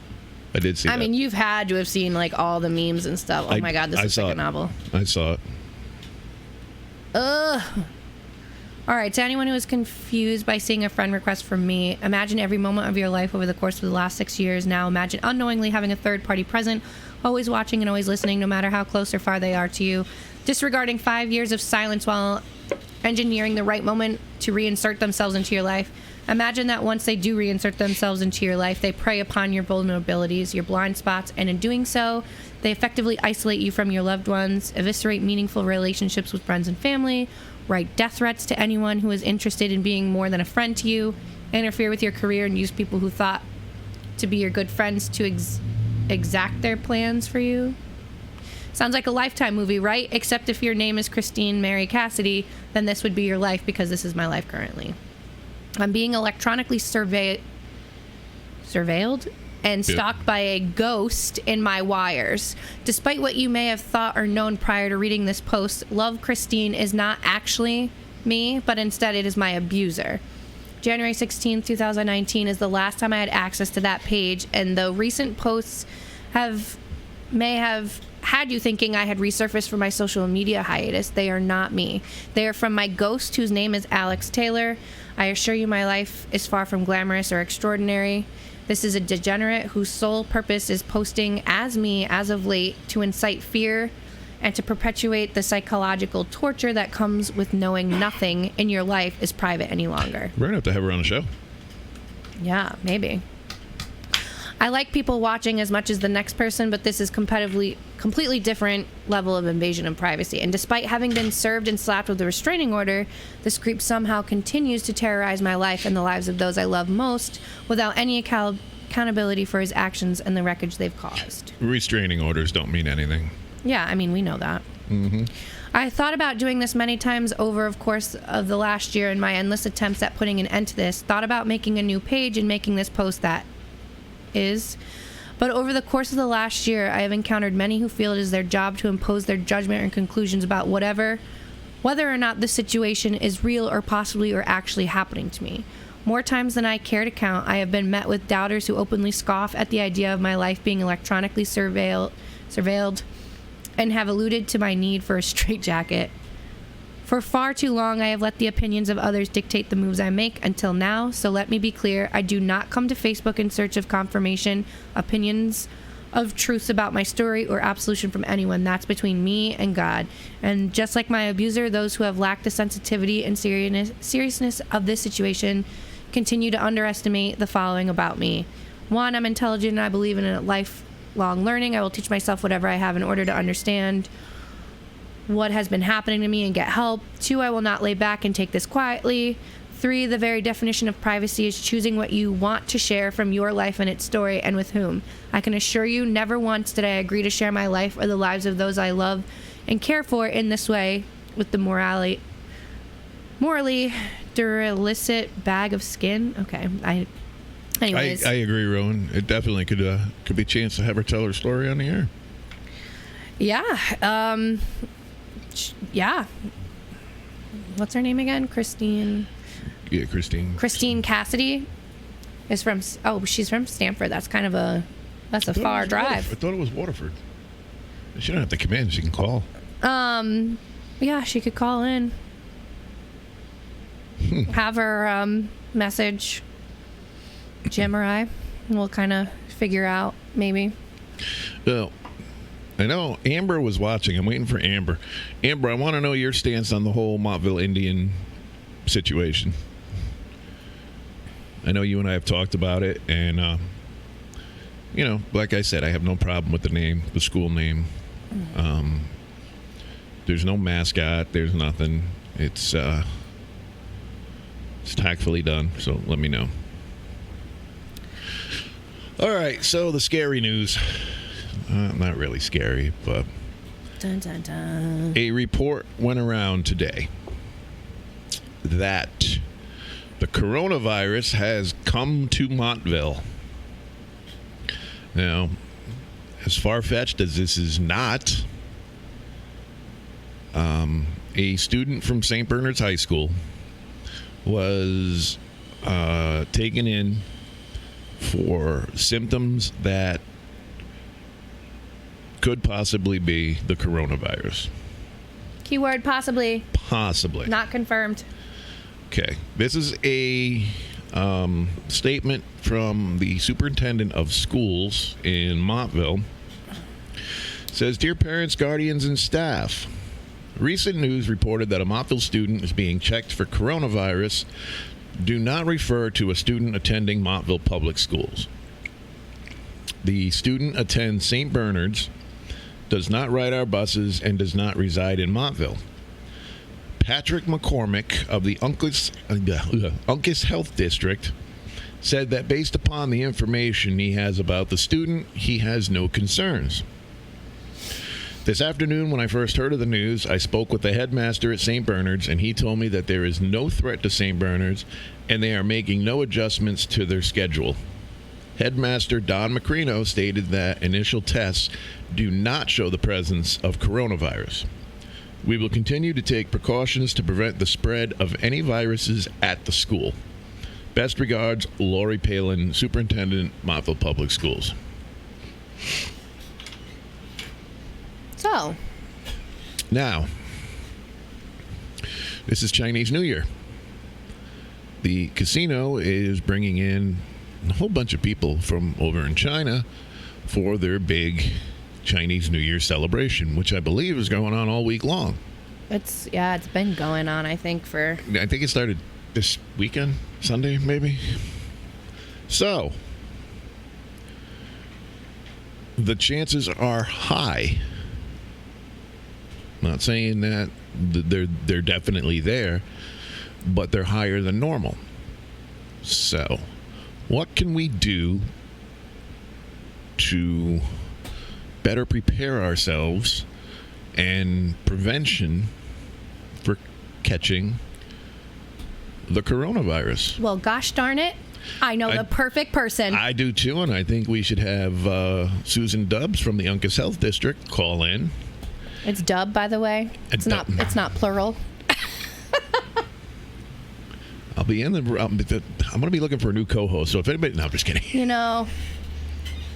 I did see that. I mean, you've had to have seen like all the memes and stuff. Oh my God, this is like a novel. I saw it. Ugh. All right, to anyone who is confused by seeing a friend request from me, imagine every moment of your life over the course of the last 6 years. Now imagine unknowingly having a third party present, always watching and always listening, no matter how close or far they are to you. Disregarding 5 years of silence while engineering the right moment to reinsert themselves into your life. Imagine that once they do reinsert themselves into your life, they prey upon your vulnerabilities, your blind spots, and in doing so, they effectively isolate you from your loved ones, eviscerate meaningful relationships with friends and family, write death threats to anyone who is interested in being more than a friend to you, interfere with your career, and use people who thought to be your good friends to exact their plans for you. Sounds like a Lifetime movie, right? Except if your name is Christine Mary Cassidy, then this would be your life, because this is my life currently. I'm being electronically surveilled and stalked by a ghost in my wires. Despite what you may have thought or known prior to reading this post, Love Christine is not actually me, but instead it is my abuser. January 16th, 2019 is the last time I had access to that page, and the recent posts may have had you thinking I had resurfaced from my social media hiatus. They are not me. They are from my ghost, whose name is Alex Taylor. I assure you my life is far from glamorous or extraordinary. This is a degenerate whose sole purpose is posting as me as of late to incite fear and to perpetuate the psychological torture that comes with knowing nothing in your life is private any longer. We're going to have to have her on the show. Yeah, maybe. I like people watching as much as the next person, but this is completely different level of invasion of privacy. And despite having been served and slapped with a restraining order, this creep somehow continues to terrorize my life and the lives of those I love most without any accountability for his actions and the wreckage they've caused. Restraining orders don't mean anything. Yeah, I mean, we know that. Mm-hmm. I thought about doing this many times over the course of the last year in my endless attempts at putting an end to this. Thought about making a new page and making this post that is. But over the course of the last year, I have encountered many who feel it is their job to impose their judgment and conclusions about whether or not the situation is real or possibly or actually happening to me. More times than I care to count, I have been met with doubters who openly scoff at the idea of my life being electronically surveilled and have alluded to my need for a straitjacket. For far too long, I have let the opinions of others dictate the moves I make until now, so let me be clear, I do not come to Facebook in search of confirmation, opinions of truths about my story, or absolution from anyone. That's between me and God. And just like my abuser, those who have lacked the sensitivity and seriousness of this situation continue to underestimate the following about me. 1, I'm intelligent and I believe in a lifelong learning. I will teach myself whatever I have in order to understand what has been happening to me and get help. 2, I will not lay back and take this quietly. 3, the very definition of privacy is choosing what you want to share from your life and its story, and with whom. I can assure you, never once did I agree to share my life or the lives of those I love and care for in this way, with the morally duralicit bag of skin. Okay, Anyways. I agree, Rowan. It definitely could be a chance to have her tell her story on the air. Yeah. Yeah. What's her name again? Christine. Yeah, Christine. Christine Cassidy is from. Oh, she's from Stamford. That's kind of a. That's a far drive. I thought it was Waterford. She don't have to come in. She can call. Yeah, she could call in. Have her message Jim or I. And we'll kind of figure out maybe. Well, I know Amber was watching. I'm waiting for Amber. Amber, I want to know your stance on the whole Montville Indian situation. I know you and I have talked about it, and like I said, I have no problem with the name, the school name. There's no mascot. There's nothing. It's tactfully done. So let me know. All right. So the scary news. Not really scary, but Dun, dun, dun. a report went around today that the coronavirus has come to Montville. Now, as far-fetched as this is not, a student from St. Bernard's High School was taken in for symptoms that could possibly be the coronavirus. Keyword possibly. Possibly. Not confirmed. Okay. This is a statement from the superintendent of schools in Montville. It says, "Dear parents, guardians, and staff, recent news reported that a Montville student is being checked for coronavirus. Do not refer to a student attending Montville Public Schools. The student attends St. Bernard's, does not ride our buses, and does not reside in Montville. Patrick McCormick of the Uncas Health District said that based upon the information he has about the student, he has no concerns. This afternoon, when I first heard of the news, I spoke with the headmaster at St. Bernard's, and he told me that there is no threat to St. Bernard's, and they are making no adjustments to their schedule. Headmaster Don Macrino stated that initial tests do not show the presence of coronavirus. We will continue to take precautions to prevent the spread of any viruses at the school. Best regards, Lori Palin, Superintendent, Montville Public Schools." So. Now, this is Chinese New Year. The casino is bringing in a whole bunch of people from over in China for their big Chinese New Year celebration, which I believe is going on all week long. It's been going on, I think it started this weekend, Sunday maybe. So, the chances are high. Not saying that they're definitely there, but they're higher than normal. So, what can we do to better prepare ourselves and prevention for catching the coronavirus? Well, gosh darn it. I know the perfect person. I do too, and I think we should have Susan Dubbs from the Uncas Health District call in. It's Dub, by the way. It's not plural. I'll be in I'm going to be looking for a new co-host. So if anybody, no, I'm just kidding.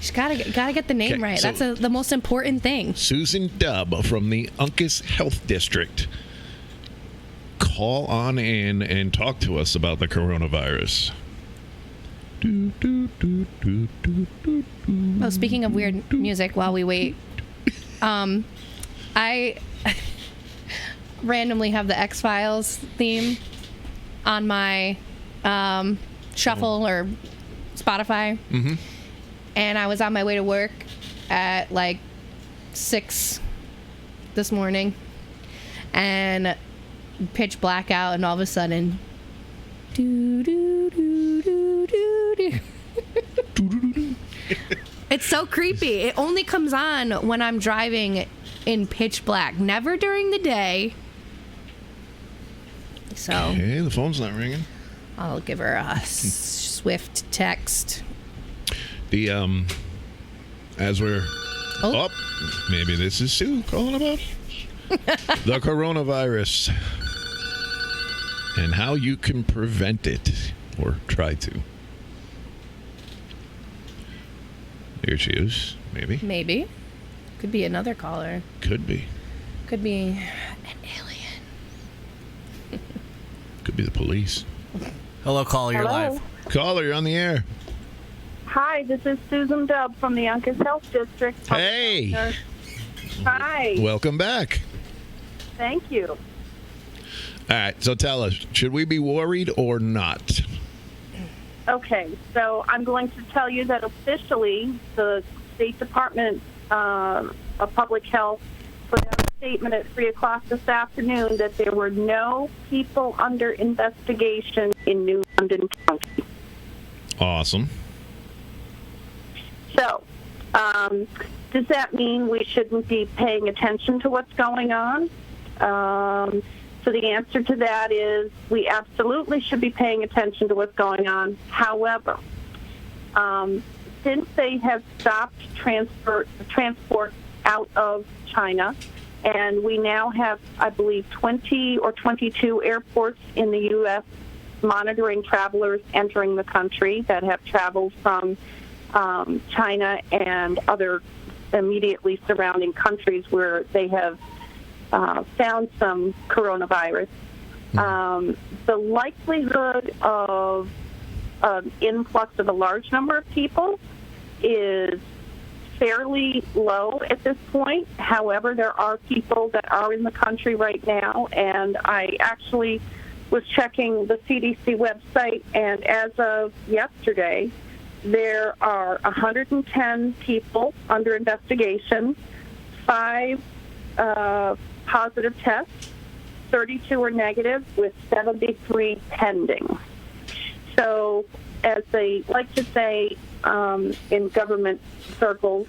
She's gotta get the name right. So that's the most important thing. Susan Dubb from the Uncas Health District. Call on in and talk to us about the coronavirus. Oh, speaking of weird music, while we wait, I randomly have the X-Files theme on my shuffle or Spotify. Mm-hmm. And I was on my way to work at like 6 this morning, and pitch black out, and all of a sudden, doo doo doo doo doo doo. It's so creepy. It only comes on when I'm driving in pitch black, never during the day. So okay, the phone's not ringing. I'll give her a swift text. The as we're Oh. maybe this is Sue calling about the coronavirus and how you can prevent it or try to. Here she is. Maybe. Could be another caller. Could be. Could be an alien. Could be the police. Hello, caller. You're Hello. live. Caller, you're on the air. Hi, this is Susan Dubb from the Yonkers Health District. Hey. Hi. Welcome back. Thank you. All right, so tell us, should we be worried or not? Okay, so I'm going to tell you that officially the State Department of Public Health put out a statement at 3 o'clock this afternoon that there were no people under investigation in New London County. Awesome. So, does that mean we shouldn't be paying attention to what's going on? So the answer to that is we absolutely should be paying attention to what's going on. However, since they have stopped transport out of China, and we now have, I believe, 20 or 22 airports in the U.S. monitoring travelers entering the country that have traveled from China and other immediately surrounding countries where they have found some coronavirus. The likelihood of an influx of a large number of people is fairly low at this point. However, there are people that are in the country right now, and I actually was checking the CDC website, and as of yesterday, there are 110 people under investigation, 5 positive tests, 32 are negative, with 73 pending. So, as they like to say in government circles,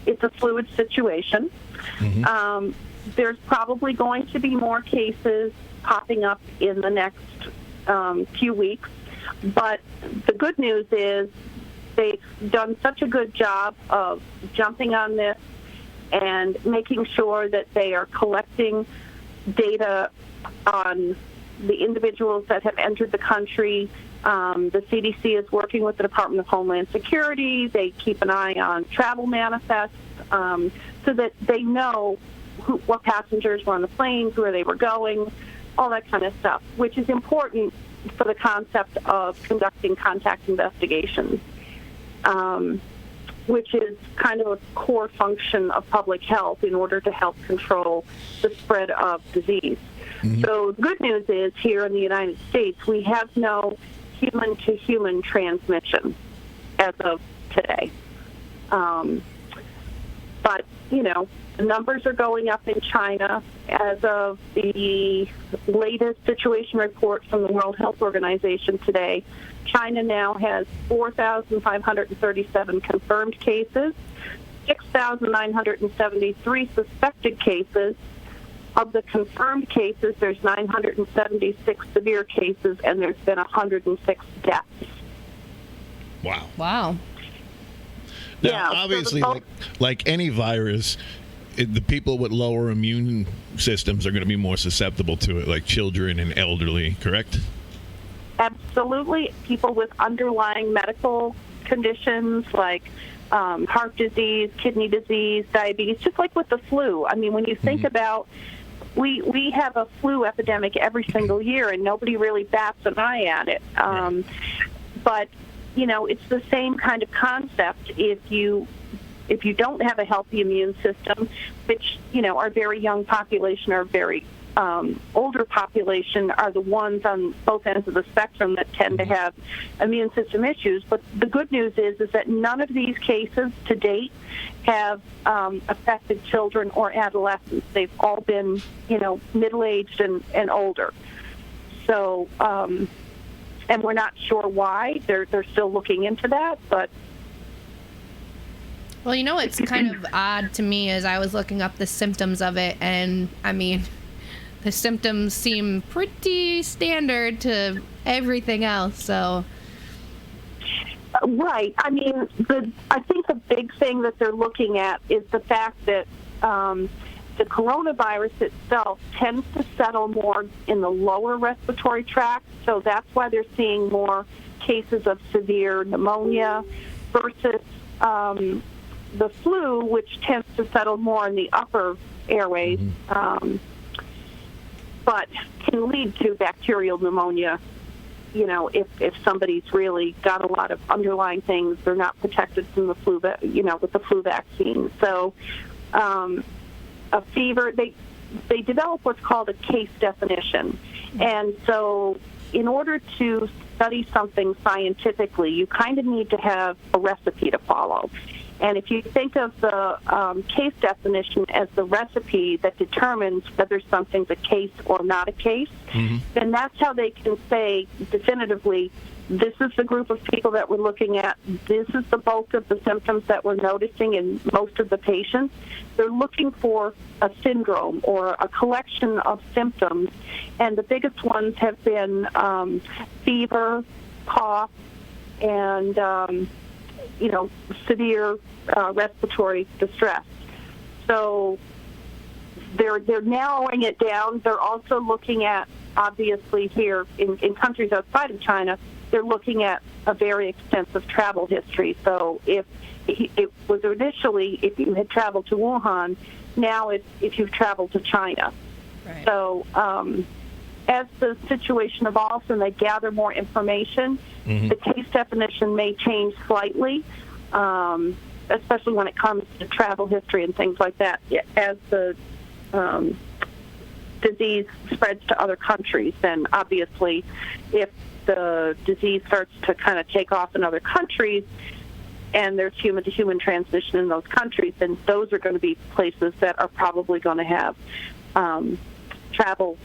it's a fluid situation. Mm-hmm. There's probably going to be more cases popping up in the next few weeks, but the good news is they've done such a good job of jumping on this and making sure that they are collecting data on the individuals that have entered the country. The CDC is working with the Department of Homeland Security. They keep an eye on travel manifests so that they know what passengers were on the planes, where they were going, all that kind of stuff, which is important for the concept of conducting contact investigations, which is kind of a core function of public health in order to help control the spread of disease. Mm-hmm. So the good news is here in the United States, we have no human-to-human transmission as of today. But, you know, the numbers are going up in China. As of the latest situation report from the World Health Organization today, China now has 4,537 confirmed cases, 6,973 suspected cases. Of the confirmed cases, there's 976 severe cases, and there's been 106 deaths. Wow. Wow. Now, Yeah, obviously, so like any virus, the people with lower immune systems are going to be more susceptible to it, like children and elderly, correct? Absolutely. People with underlying medical conditions like heart disease, kidney disease, diabetes, just like with the flu. I mean, when you think about, we have a flu epidemic every single year, and nobody really bats an eye at it. But, you know, it's the same kind of concept. If you don't have a healthy immune system, which, you know, our very young population, our very older population are the ones on both ends of the spectrum that tend to have immune system issues. But the good news is that none of these cases to date have affected children or adolescents. They've all been, you know, middle-aged and older. So, and we're not sure why. They're still looking into that, but. Well, you know, it's kind of odd to me as I was looking up the symptoms of it, and I mean, the symptoms seem pretty standard to everything else. So, right. I mean, I think the big thing that they're looking at is the fact that the coronavirus itself tends to settle more in the lower respiratory tract, so that's why they're seeing more cases of severe pneumonia versus the flu, which tends to settle more in the upper airways, but can lead to bacterial pneumonia. You know, if somebody's really got a lot of underlying things, they're not protected from the flu, with the flu vaccine. So, a fever, they develop what's called a case definition. And so in order to study something scientifically, you kind of need to have a recipe to follow. And if you think of the case definition as the recipe that determines whether something's a case or not a case, then that's how they can say definitively, this is the group of people that we're looking at. This is the bulk of the symptoms that we're noticing in most of the patients. They're looking for a syndrome or a collection of symptoms, and the biggest ones have been fever, cough, and severe respiratory distress. So they're narrowing it down. They're also looking at, obviously, here in countries outside of China, they're looking at a very extensive travel history. So if it was initially, if you had traveled to Wuhan, now it's if you've traveled to China. right. So as the situation evolves and they gather more information, the case definition may change slightly, especially when it comes to travel history and things like that. As the disease spreads to other countries, then obviously if the disease starts to kind of take off in other countries and there's human-to-human transmission in those countries, then those are going to be places that are probably going to have travel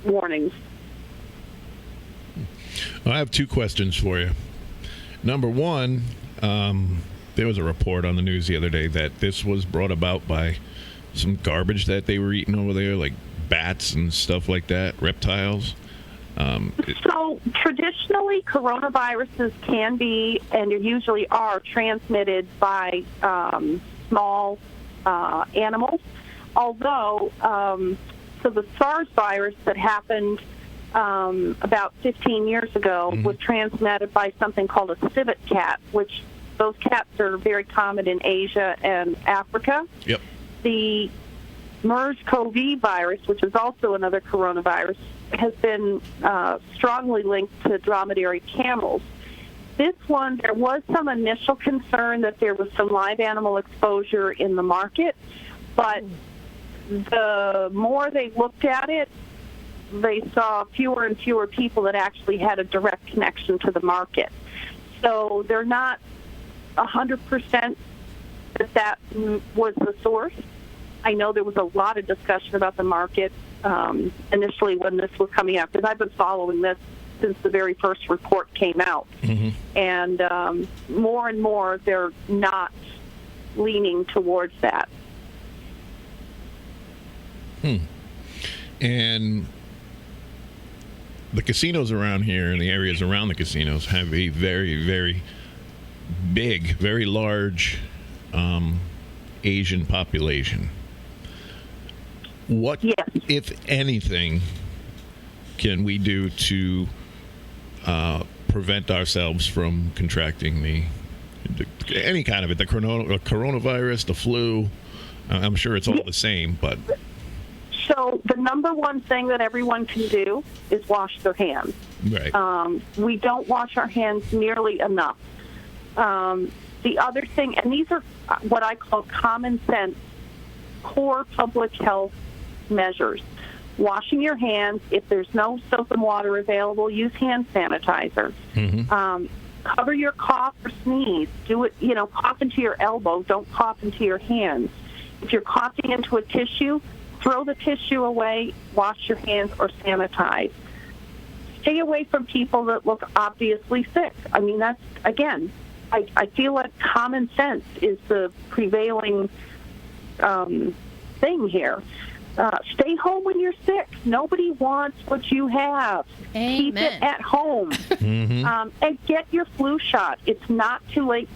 warnings. I have two questions for you. Number one, there was a report on the news the other day that this was brought about by some garbage that they were eating over there, like bats and stuff like that, reptiles. So traditionally, coronaviruses can be, and usually are, transmitted by small animals. Although, so the SARS virus that happened about 15 years ago was transmitted by something called a civet cat, which those cats are very common in Asia and Africa. Yep. The MERS-CoV virus, which is also another coronavirus, has been strongly linked to dromedary camels. This one, there was some initial concern that there was some live animal exposure in the market, but the more they looked at it, they saw fewer and fewer people that actually had a direct connection to the market. So they're not 100% that was the source. I know there was a lot of discussion about the market initially when this was coming out, because I've been following this since the very first report came out. And more and more, they're not leaning towards that. And the casinos around here and the areas around the casinos have a very, very big, very large Asian population. What, if anything, can we do to prevent ourselves from contracting any kind of it, the coronavirus, the flu? I'm sure it's all the same, but... So the number one thing that everyone can do is wash their hands. Right. We don't wash our hands nearly enough. The other thing, and these are what I call common sense, core public health measures. Washing your hands. If there's no soap and water available, use hand sanitizer. Cover your cough or sneeze. Do it, cough into your elbow. Don't cough into your hands. If you're coughing into a tissue, throw the tissue away, wash your hands, or sanitize. Stay away from people that look obviously sick. I mean, that's, again, I feel like common sense is the prevailing thing here. stay home when you're sick. Nobody wants what you have. Keep Amen. it at home, and get your flu shot. It's not too late.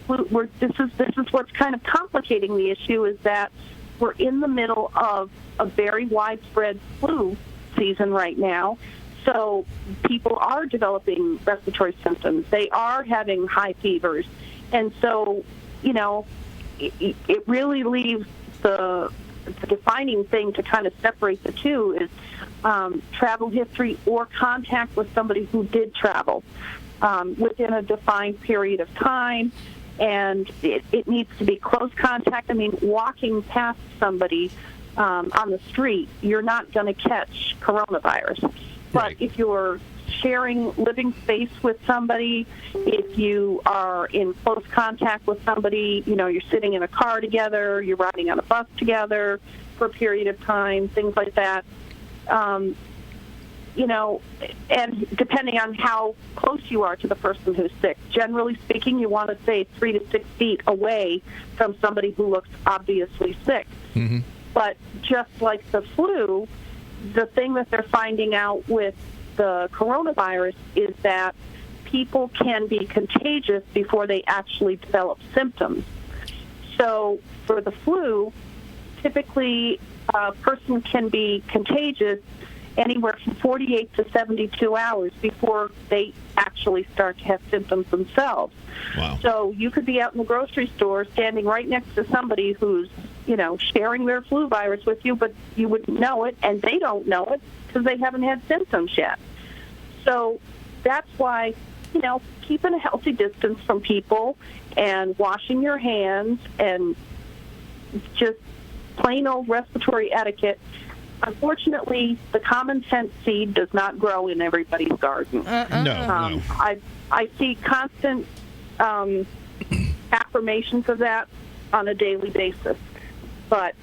This is what's kind of complicating the issue, is that we're in the middle of a very widespread flu season right now. So people are developing respiratory symptoms. They are having high fevers. And so, it really leaves the defining thing to kind of separate the two is travel history or contact with somebody who did travel within a defined period of time. And it needs to be close contact. I mean, walking past somebody on the street, you're not going to catch coronavirus. But if you're sharing living space with somebody, if you are in close contact with somebody, you're sitting in a car together, you're riding on a bus together for a period of time, things like that, and depending on how close you are to the person who's sick, generally speaking, you want to stay 3 to 6 feet away from somebody who looks obviously sick. Mm-hmm. But just like the flu, the thing that they're finding out with the coronavirus is that people can be contagious before they actually develop symptoms. So for the flu, typically a person can be contagious anywhere from 48 to 72 hours before they actually start to have symptoms themselves. Wow. So you could be out in the grocery store standing right next to somebody who's, sharing their flu virus with you, but you wouldn't know it, and they don't know it because they haven't had symptoms yet. So that's why, keeping a healthy distance from people and washing your hands and just plain old respiratory etiquette. Unfortunately, the common sense seed does not grow in everybody's garden. No. I see constant affirmations of that on a daily basis. But,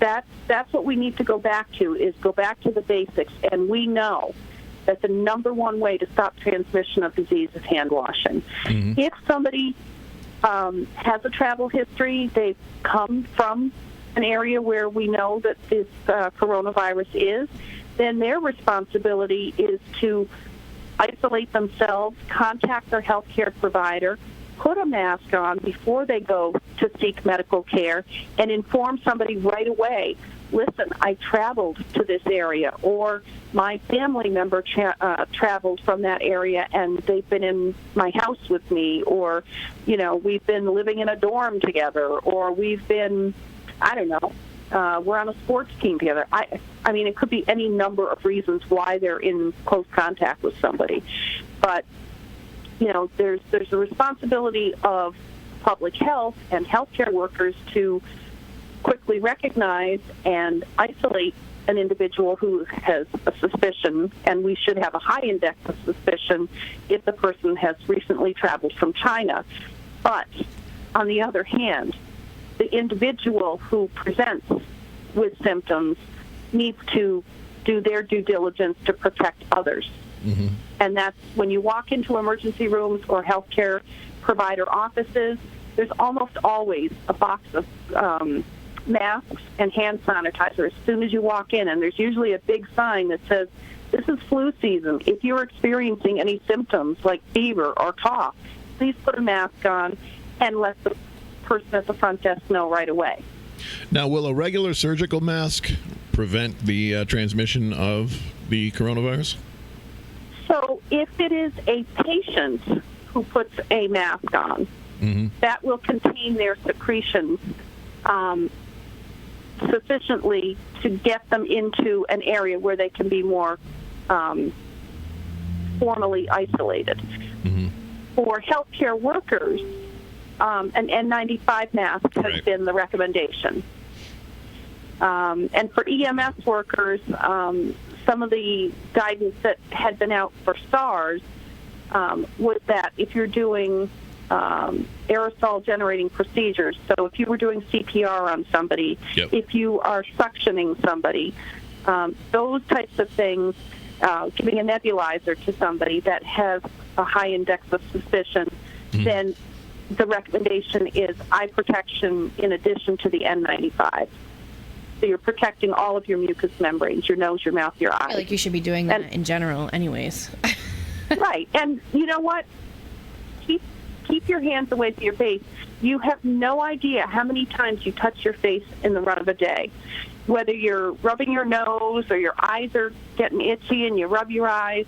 that's what we need to go back to, is go back to the basics. And we know that the number one way to stop transmission of disease is hand washing. Mm-hmm. If somebody has a travel history, they've come from an area where we know that this coronavirus is, then their responsibility is to isolate themselves, contact their healthcare provider, put a mask on before they go to seek medical care, and inform somebody right away, listen, I traveled to this area, or my family member traveled from that area and they've been in my house with me, or, we've been living in a dorm together, or we've been, I don't know, we're on a sports team together. I mean, it could be any number of reasons why they're in close contact with somebody. But, there's a responsibility of public health and healthcare workers to quickly recognize and isolate an individual who has a suspicion, and we should have a high index of suspicion if the person has recently traveled from China. But, on the other hand, the individual who presents with symptoms needs to do their due diligence to protect others. Mm-hmm. And that's when you walk into emergency rooms or healthcare provider offices, there's almost always a box of masks and hand sanitizer as soon as you walk in. And there's usually a big sign that says, this is flu season. If you're experiencing any symptoms like fever or cough, please put a mask on and let the person at the front desk know right away. Now, will a regular surgical mask prevent the transmission of the coronavirus? So if it is a patient who puts a mask on, mm-hmm. that will contain their secretions sufficiently to get them into an area where they can be more formally isolated. Mm-hmm. For healthcare workers, an N95 mask has been the recommendation. And for EMS workers, some of the guidance that had been out for SARS was that if you're doing aerosol generating procedures, so if you were doing CPR on somebody, if you are suctioning somebody, those types of things, giving a nebulizer to somebody that has a high index of suspicion, then the recommendation is eye protection in addition to the N95. So you're protecting all of your mucous membranes, your nose, your mouth, your I eyes. feel like you should be doing that in general anyways. Right. And you know what? Keep your hands away from your face. You have no idea how many times you touch your face in the run of a day. Whether you're rubbing your nose or your eyes are getting itchy and you rub your eyes,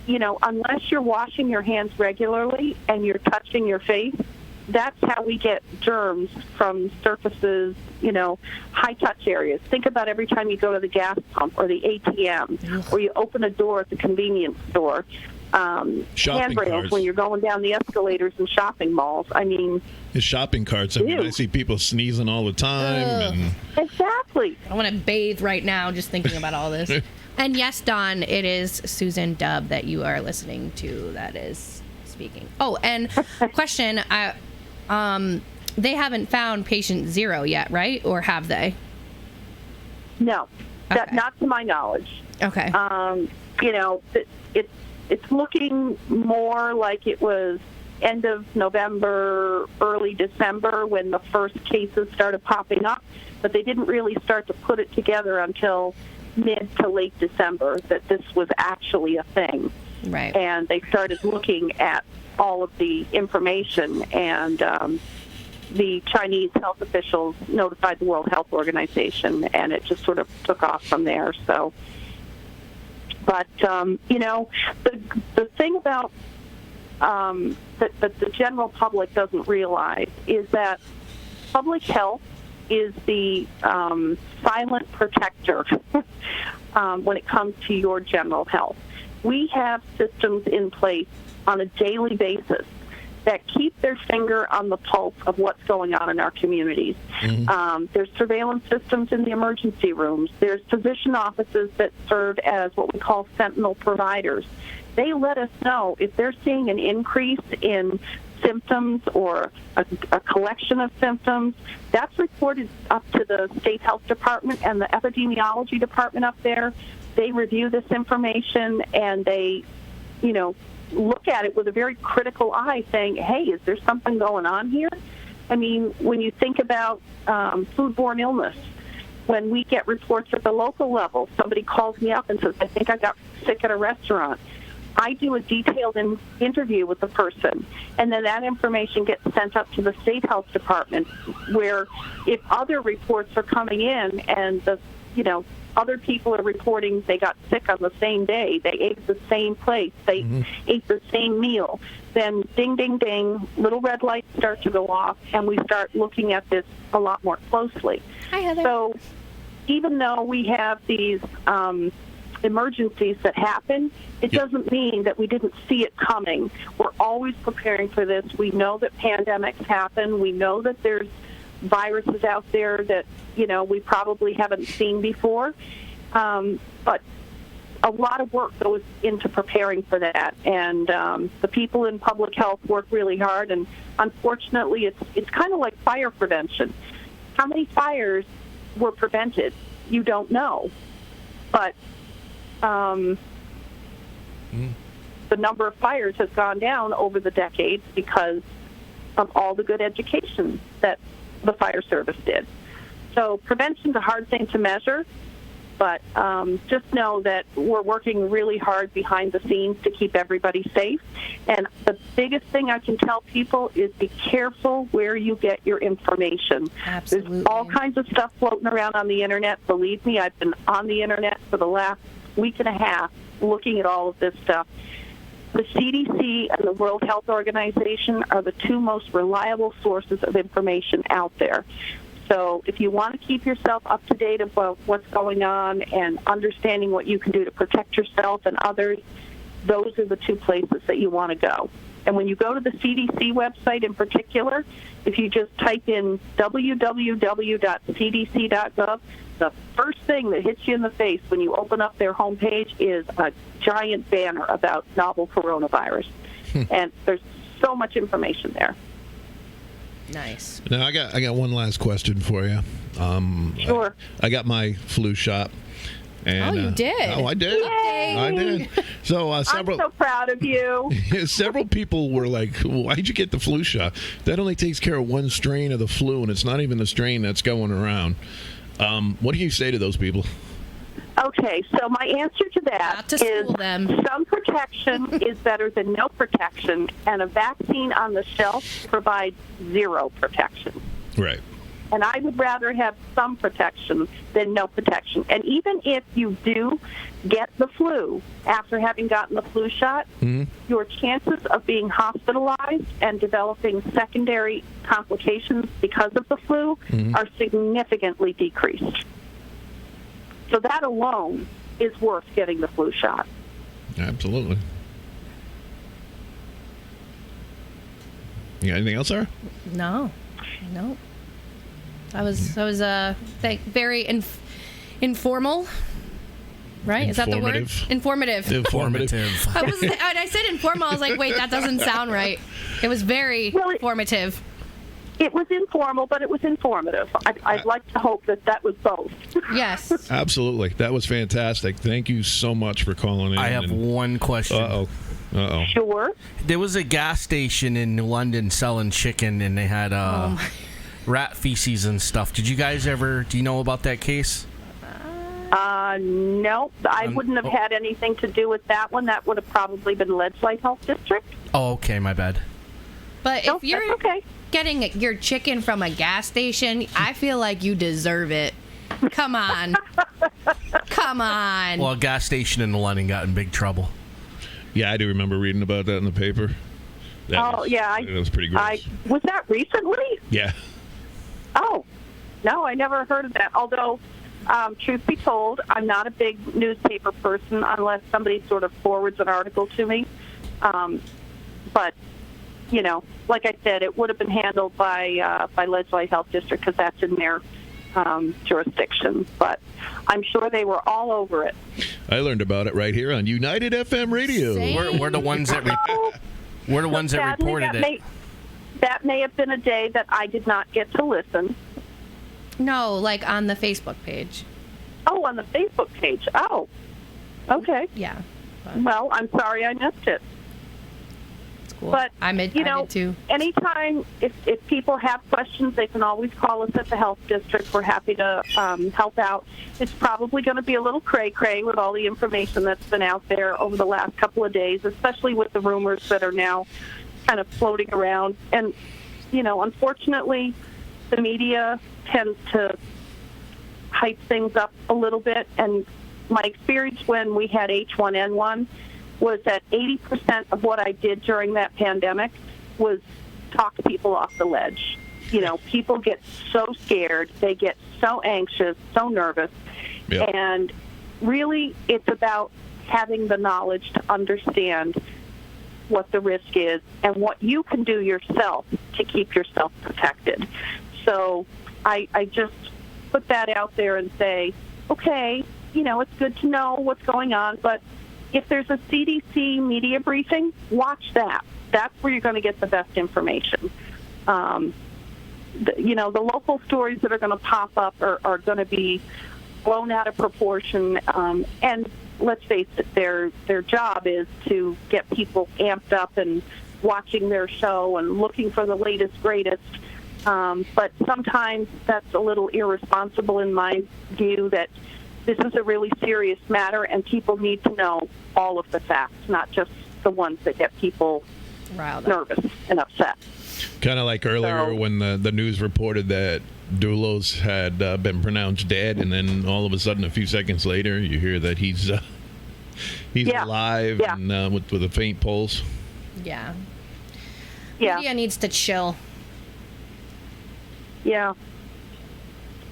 unless you're washing your hands regularly and you're touching your face, that's how we get germs from surfaces, high-touch areas. Think about every time you go to the gas pump or the ATM or you open a door at the convenience store. Handrails carts. When you're going down the escalators in shopping malls. I mean... The shopping carts. I see people sneezing all the time. Exactly. I want to bathe right now just thinking about all this. And yes, Dawn, it is Susan Dubb that you are listening to that is speaking. Oh, and question, they haven't found patient 0 yet, right? Or have they? No, Okay. not to my knowledge. Okay. It's looking more like it was end of November, early December when the first cases started popping up, but they didn't really start to put it together until mid to late December that this was actually a thing. Right. And they started looking at all of the information, and the Chinese health officials notified the World Health Organization, and it just sort of took off from there. So, but the thing about that the general public doesn't realize is that public health is the silent protector when it comes to your general health. We have systems in place on a daily basis that keep their finger on the pulse of what's going on in our communities. Mm-hmm. There's surveillance systems in the emergency rooms. There's physician offices that serve as what we call sentinel providers. They let us know if they're seeing an increase in symptoms or a collection of symptoms. That's reported up to the state health department and the epidemiology department up there. They review this information and they, look at it with a very critical eye saying, hey, is there something going on here? I mean, when you think about foodborne illness, when we get reports at the local level, somebody calls me up and says, I think I got sick at a restaurant. I do a detailed interview with the person, and then that information gets sent up to the state health department, where if other reports are coming in and other people are reporting they got sick on the same day, they ate at the same place, they ate the same meal, then ding, ding, ding, little red lights start to go off, and we start looking at this a lot more closely. Hi, Heather. So even though we have these emergencies that happen, it doesn't mean that we didn't see it coming. We're always preparing for this. We know that pandemics happen. We know that there's viruses out there that, we probably haven't seen before. But a lot of work goes into preparing for that. And the people in public health work really hard. And unfortunately, it's kind of like fire prevention. How many fires were prevented? You don't know. But the number of fires has gone down over the decades because of all the good education that the fire service did. So prevention's a hard thing to measure, but just know that we're working really hard behind the scenes to keep everybody safe. And the biggest thing I can tell people is be careful where you get your information. Absolutely. There's all kinds of stuff floating around on the Internet. Believe me, I've been on the Internet for the last week and a half looking at all of this stuff. The CDC and the World Health Organization are the two most reliable sources of information out there. So if you want to keep yourself up to date about what's going on and understanding what you can do to protect yourself and others, those are the two places that you want to go. And when you go to the CDC website in particular, if you just type in www.cdc.gov, the first thing that hits you in the face when you open up their homepage is a giant banner about novel coronavirus. And there's so much information there. Nice. Now I got one last question for you. Sure. I got my flu shot. And, you did? Oh, I did. Yay. I did. So several. I'm so proud of you. Several people were like, "Why'd you get the flu shot? That only takes care of one strain of the flu, and it's not even the strain that's going around." What do you say to those people? Okay, so my answer to that Not to is school them. some protection is better than no protection, and a vaccine on the shelf provides zero protection. Right. And I would rather have some protection than no protection. And even if you do get the flu after having gotten the flu shot, your chances of being hospitalized and developing secondary complications because of the flu are significantly decreased. So that alone is worth getting the flu shot. Absolutely. You got anything else, Sarah? No. That was very informal. Right? Is that the word? Informative. When I said informal, I was like, wait, that doesn't sound right. It was very informative. It was informal, but it was informative. I'd like to hope that was both. Yes. Absolutely. That was fantastic. Thank you so much for calling in. I have one question. Uh-oh. Sure. There was a gas station in London selling chicken, and they had rat feces and stuff. Do you know about that case? No, I wouldn't have had anything to do with that one. That would have probably been Ledgely Health District. Oh, okay, my bad. But if you're okay. getting your chicken from a gas station, I feel like you deserve it. Come on. Come on. Well, a gas station in London got in big trouble. Yeah, I do remember reading about that in the paper. That was pretty gross. Was that recently? Yeah. Oh, no, I never heard of that. Although, truth be told, I'm not a big newspaper person unless somebody sort of forwards an article to me. But, like I said, it would have been handled by Ledgely Health District because that's in their jurisdiction. But I'm sure they were all over it. I learned about it right here on United FM Radio. We're the ones that reported it. That may have been a day that I did not get to listen. No, like on the Facebook page. Oh, on the Facebook page. Oh, okay. Yeah. Well, I'm sorry I missed it. It's cool. But, I did too. Anytime, if people have questions, they can always call us at the health district. We're happy to help out. It's probably going to be a little cray-cray with all the information that's been out there over the last couple of days, especially with the rumors that are now kind of floating around. And, unfortunately, the media tends to hype things up a little bit. And my experience when we had H1N1 was that 80% of what I did during that pandemic was talk people off the ledge. People get so scared. They get so anxious, so nervous. Yep. And really, it's about having the knowledge to understand what the risk is and what you can do yourself to keep yourself protected. So I just put that out there and say, okay, it's good to know what's going on, but if there's a CDC media briefing, watch that. That's where you're going to get the best information. The local stories that are going to pop up are going to be blown out of proportion, and let's face it, their job is to get people amped up and watching their show and looking for the latest, greatest. But sometimes that's a little irresponsible in my view, that this is a really serious matter and people need to know all of the facts, not just the ones that get people nervous and upset. Kind of like earlier when the news reported that Doulos had been pronounced dead, and then all of a sudden, a few seconds later, you hear that he's alive and with a faint pulse. Yeah. Yeah. Media needs to chill. Yeah.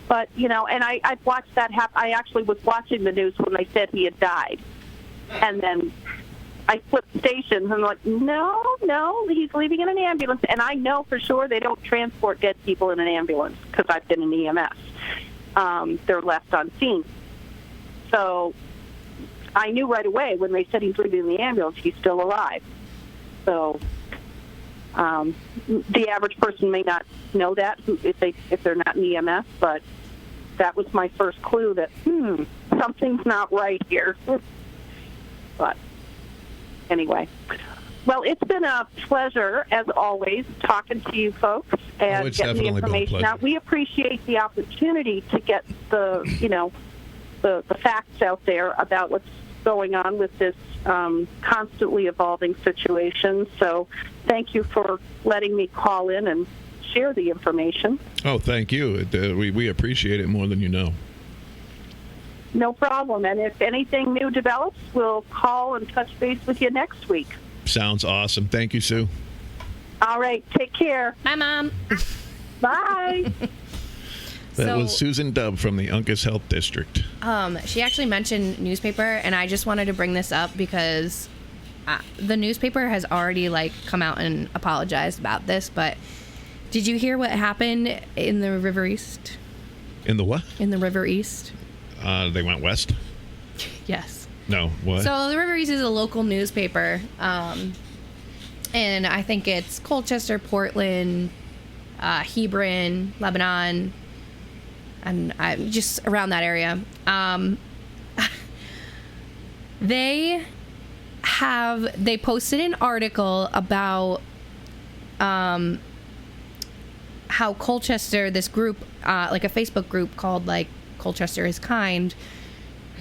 But, and I watched that happen. I actually was watching the news when they said he had died. And then I flipped stations and I'm like, no, he's leaving in an ambulance. And I know for sure they don't transport dead people in an ambulance because I've been in EMS. They're left on scene. So I knew right away when they said he's leaving in the ambulance, he's still alive. So the average person may not know that if they're not in EMS, but that was my first clue that something's not right here. But anyway, Well, it's been a pleasure, as always, talking to you folks and it's getting the definitely been a information pleasure. out. We appreciate the opportunity to get the facts out there about what's going on with this constantly evolving situation. So thank you for letting me call in and share the information. Oh, thank you. We appreciate it more than you know. No problem. And if anything new develops, we'll call and touch base with you next week. Sounds awesome. Thank you, Sue. All right. Take care. Bye, Mom. Bye. That was Susan Dubb from the Uncas Health District. She actually mentioned newspaper, and I just wanted to bring this up because the newspaper has already come out and apologized about this. But did you hear what happened in the River East? In the what? In the River East. They went west? Yes. No, what? So the River East is a local newspaper, and I think it's Colchester, Portland, Hebron, Lebanon, and just around that area. They posted an article about how Colchester, this group, like a Facebook group called Colchester is Kind,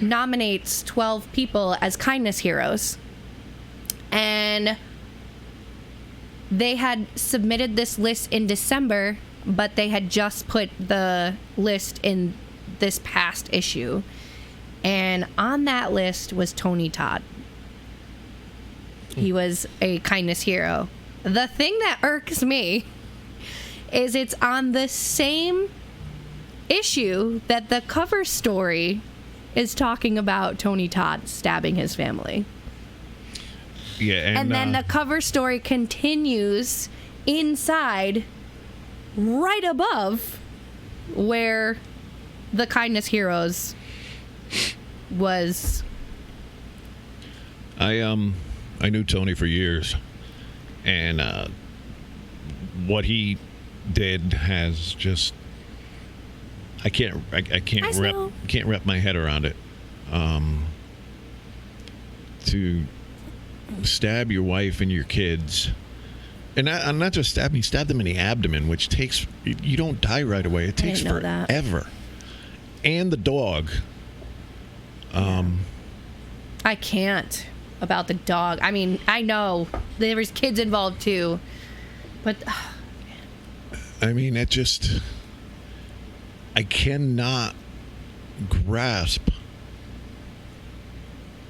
nominates 12 people as kindness heroes. And they had submitted this list in December, but they had just put the list in this past issue. And on that list was Tony Todd. He was a kindness hero. The thing that irks me is it's on the same issue that the cover story is talking about Tony Todd stabbing his family. Yeah, and then the cover story continues inside, right above where the kindness heroes was. I knew Tony for years, and what he did has just I can't wrap my head around it. To stab your wife and your kids, and not just stab me, stab them in the abdomen, which takes, you don't die right away. It takes forever. And the dog. I can't about the dog. I mean, I know there was kids involved too, but I mean, it just, I cannot grasp.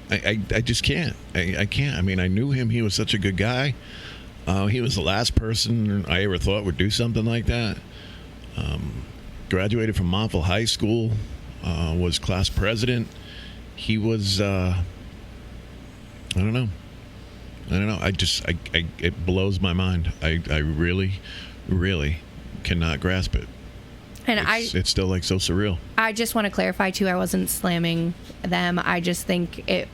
I just can't. I can't. I mean, I knew him. He was such a good guy. He was the last person I ever thought would do something like that. Graduated from Montville High School. Was class president. He was, I don't know. It blows my mind. I really, really cannot grasp it. And it's still like so surreal. I just want to clarify too, I wasn't slamming them. I just think it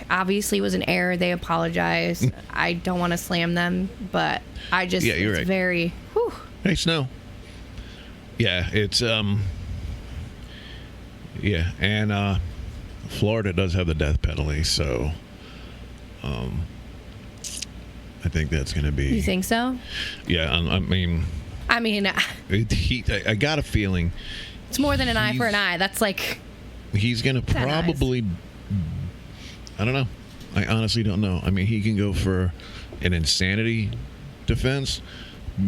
obviously was an error. They apologized. I don't want to slam them, but I just, yeah, you're it's right. Very, whew. Hey, Snow. Yeah, it's, yeah, and Florida does have the death penalty, so I think that's going to be... You think so? Yeah, I mean, I got a feeling it's more than an eye for an eye. That's like... He's going to probably... I don't know. I honestly don't know. I mean, he can go for an insanity defense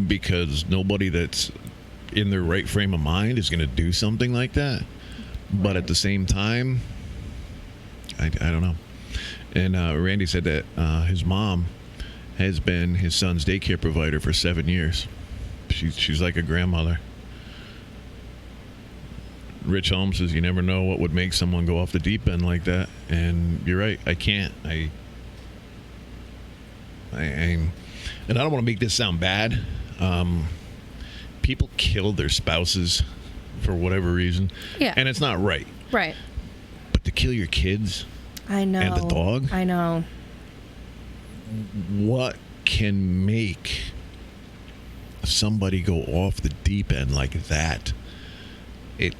because nobody that's in their right frame of mind is going to do something like that. But at the same time, I don't know. And Randy said that his mom has been his son's daycare provider for 7 years. She's like a grandmother. Rich Holmes says you never know what would make someone go off the deep end like that. And you're right. I can't. And I don't want to make this sound bad. People kill their spouses for whatever reason. Yeah. And it's not right. Right. But to kill your kids... I know. And the dog? I know. What can make somebody go off the deep end like that? It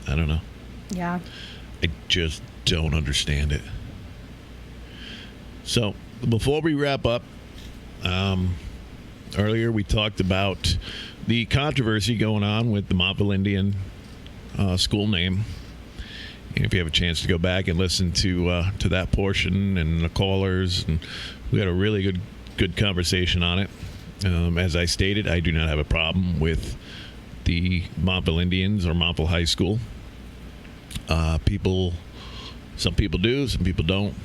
I don't know. Yeah. I just don't understand it. So before we wrap up, earlier we talked about the controversy going on with the Montville Indian school name. And if you have a chance to go back and listen to that portion and the callers, and we had a really good conversation on it. As I stated, I do not have a problem with the Montville Indians or Montville High School. Some people do, some people don't.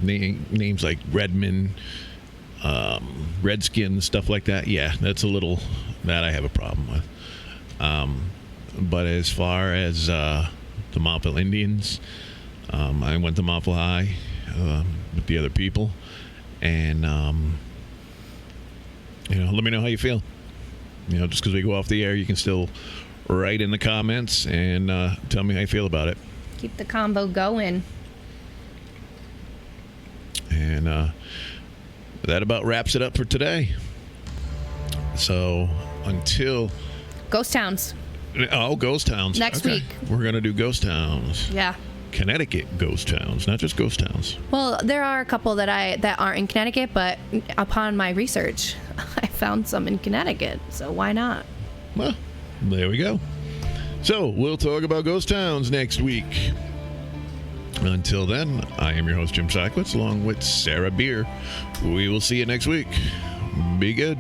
Names like Redmond, Redskins, stuff like that. Yeah, that's a little that I have a problem with. But as far as the Montville Indians, I went to Montville High with the other people, and let me know how you feel. Just because we go off the air, you can still write in the comments and tell me how you feel about it. Keep the combo going. And that about wraps it up for today. So until Ghost towns. Oh, ghost towns. Next week. We're going to do ghost towns. Yeah. Connecticut ghost towns, not just ghost towns. Well, there are a couple that aren't in Connecticut, but upon my research, I found some in Connecticut. So why not? Well, there we go. So we'll talk about ghost towns next week. Until then, I am your host, Jim Sackwitz, along with Sarah Beer. We will see you next week. Be good.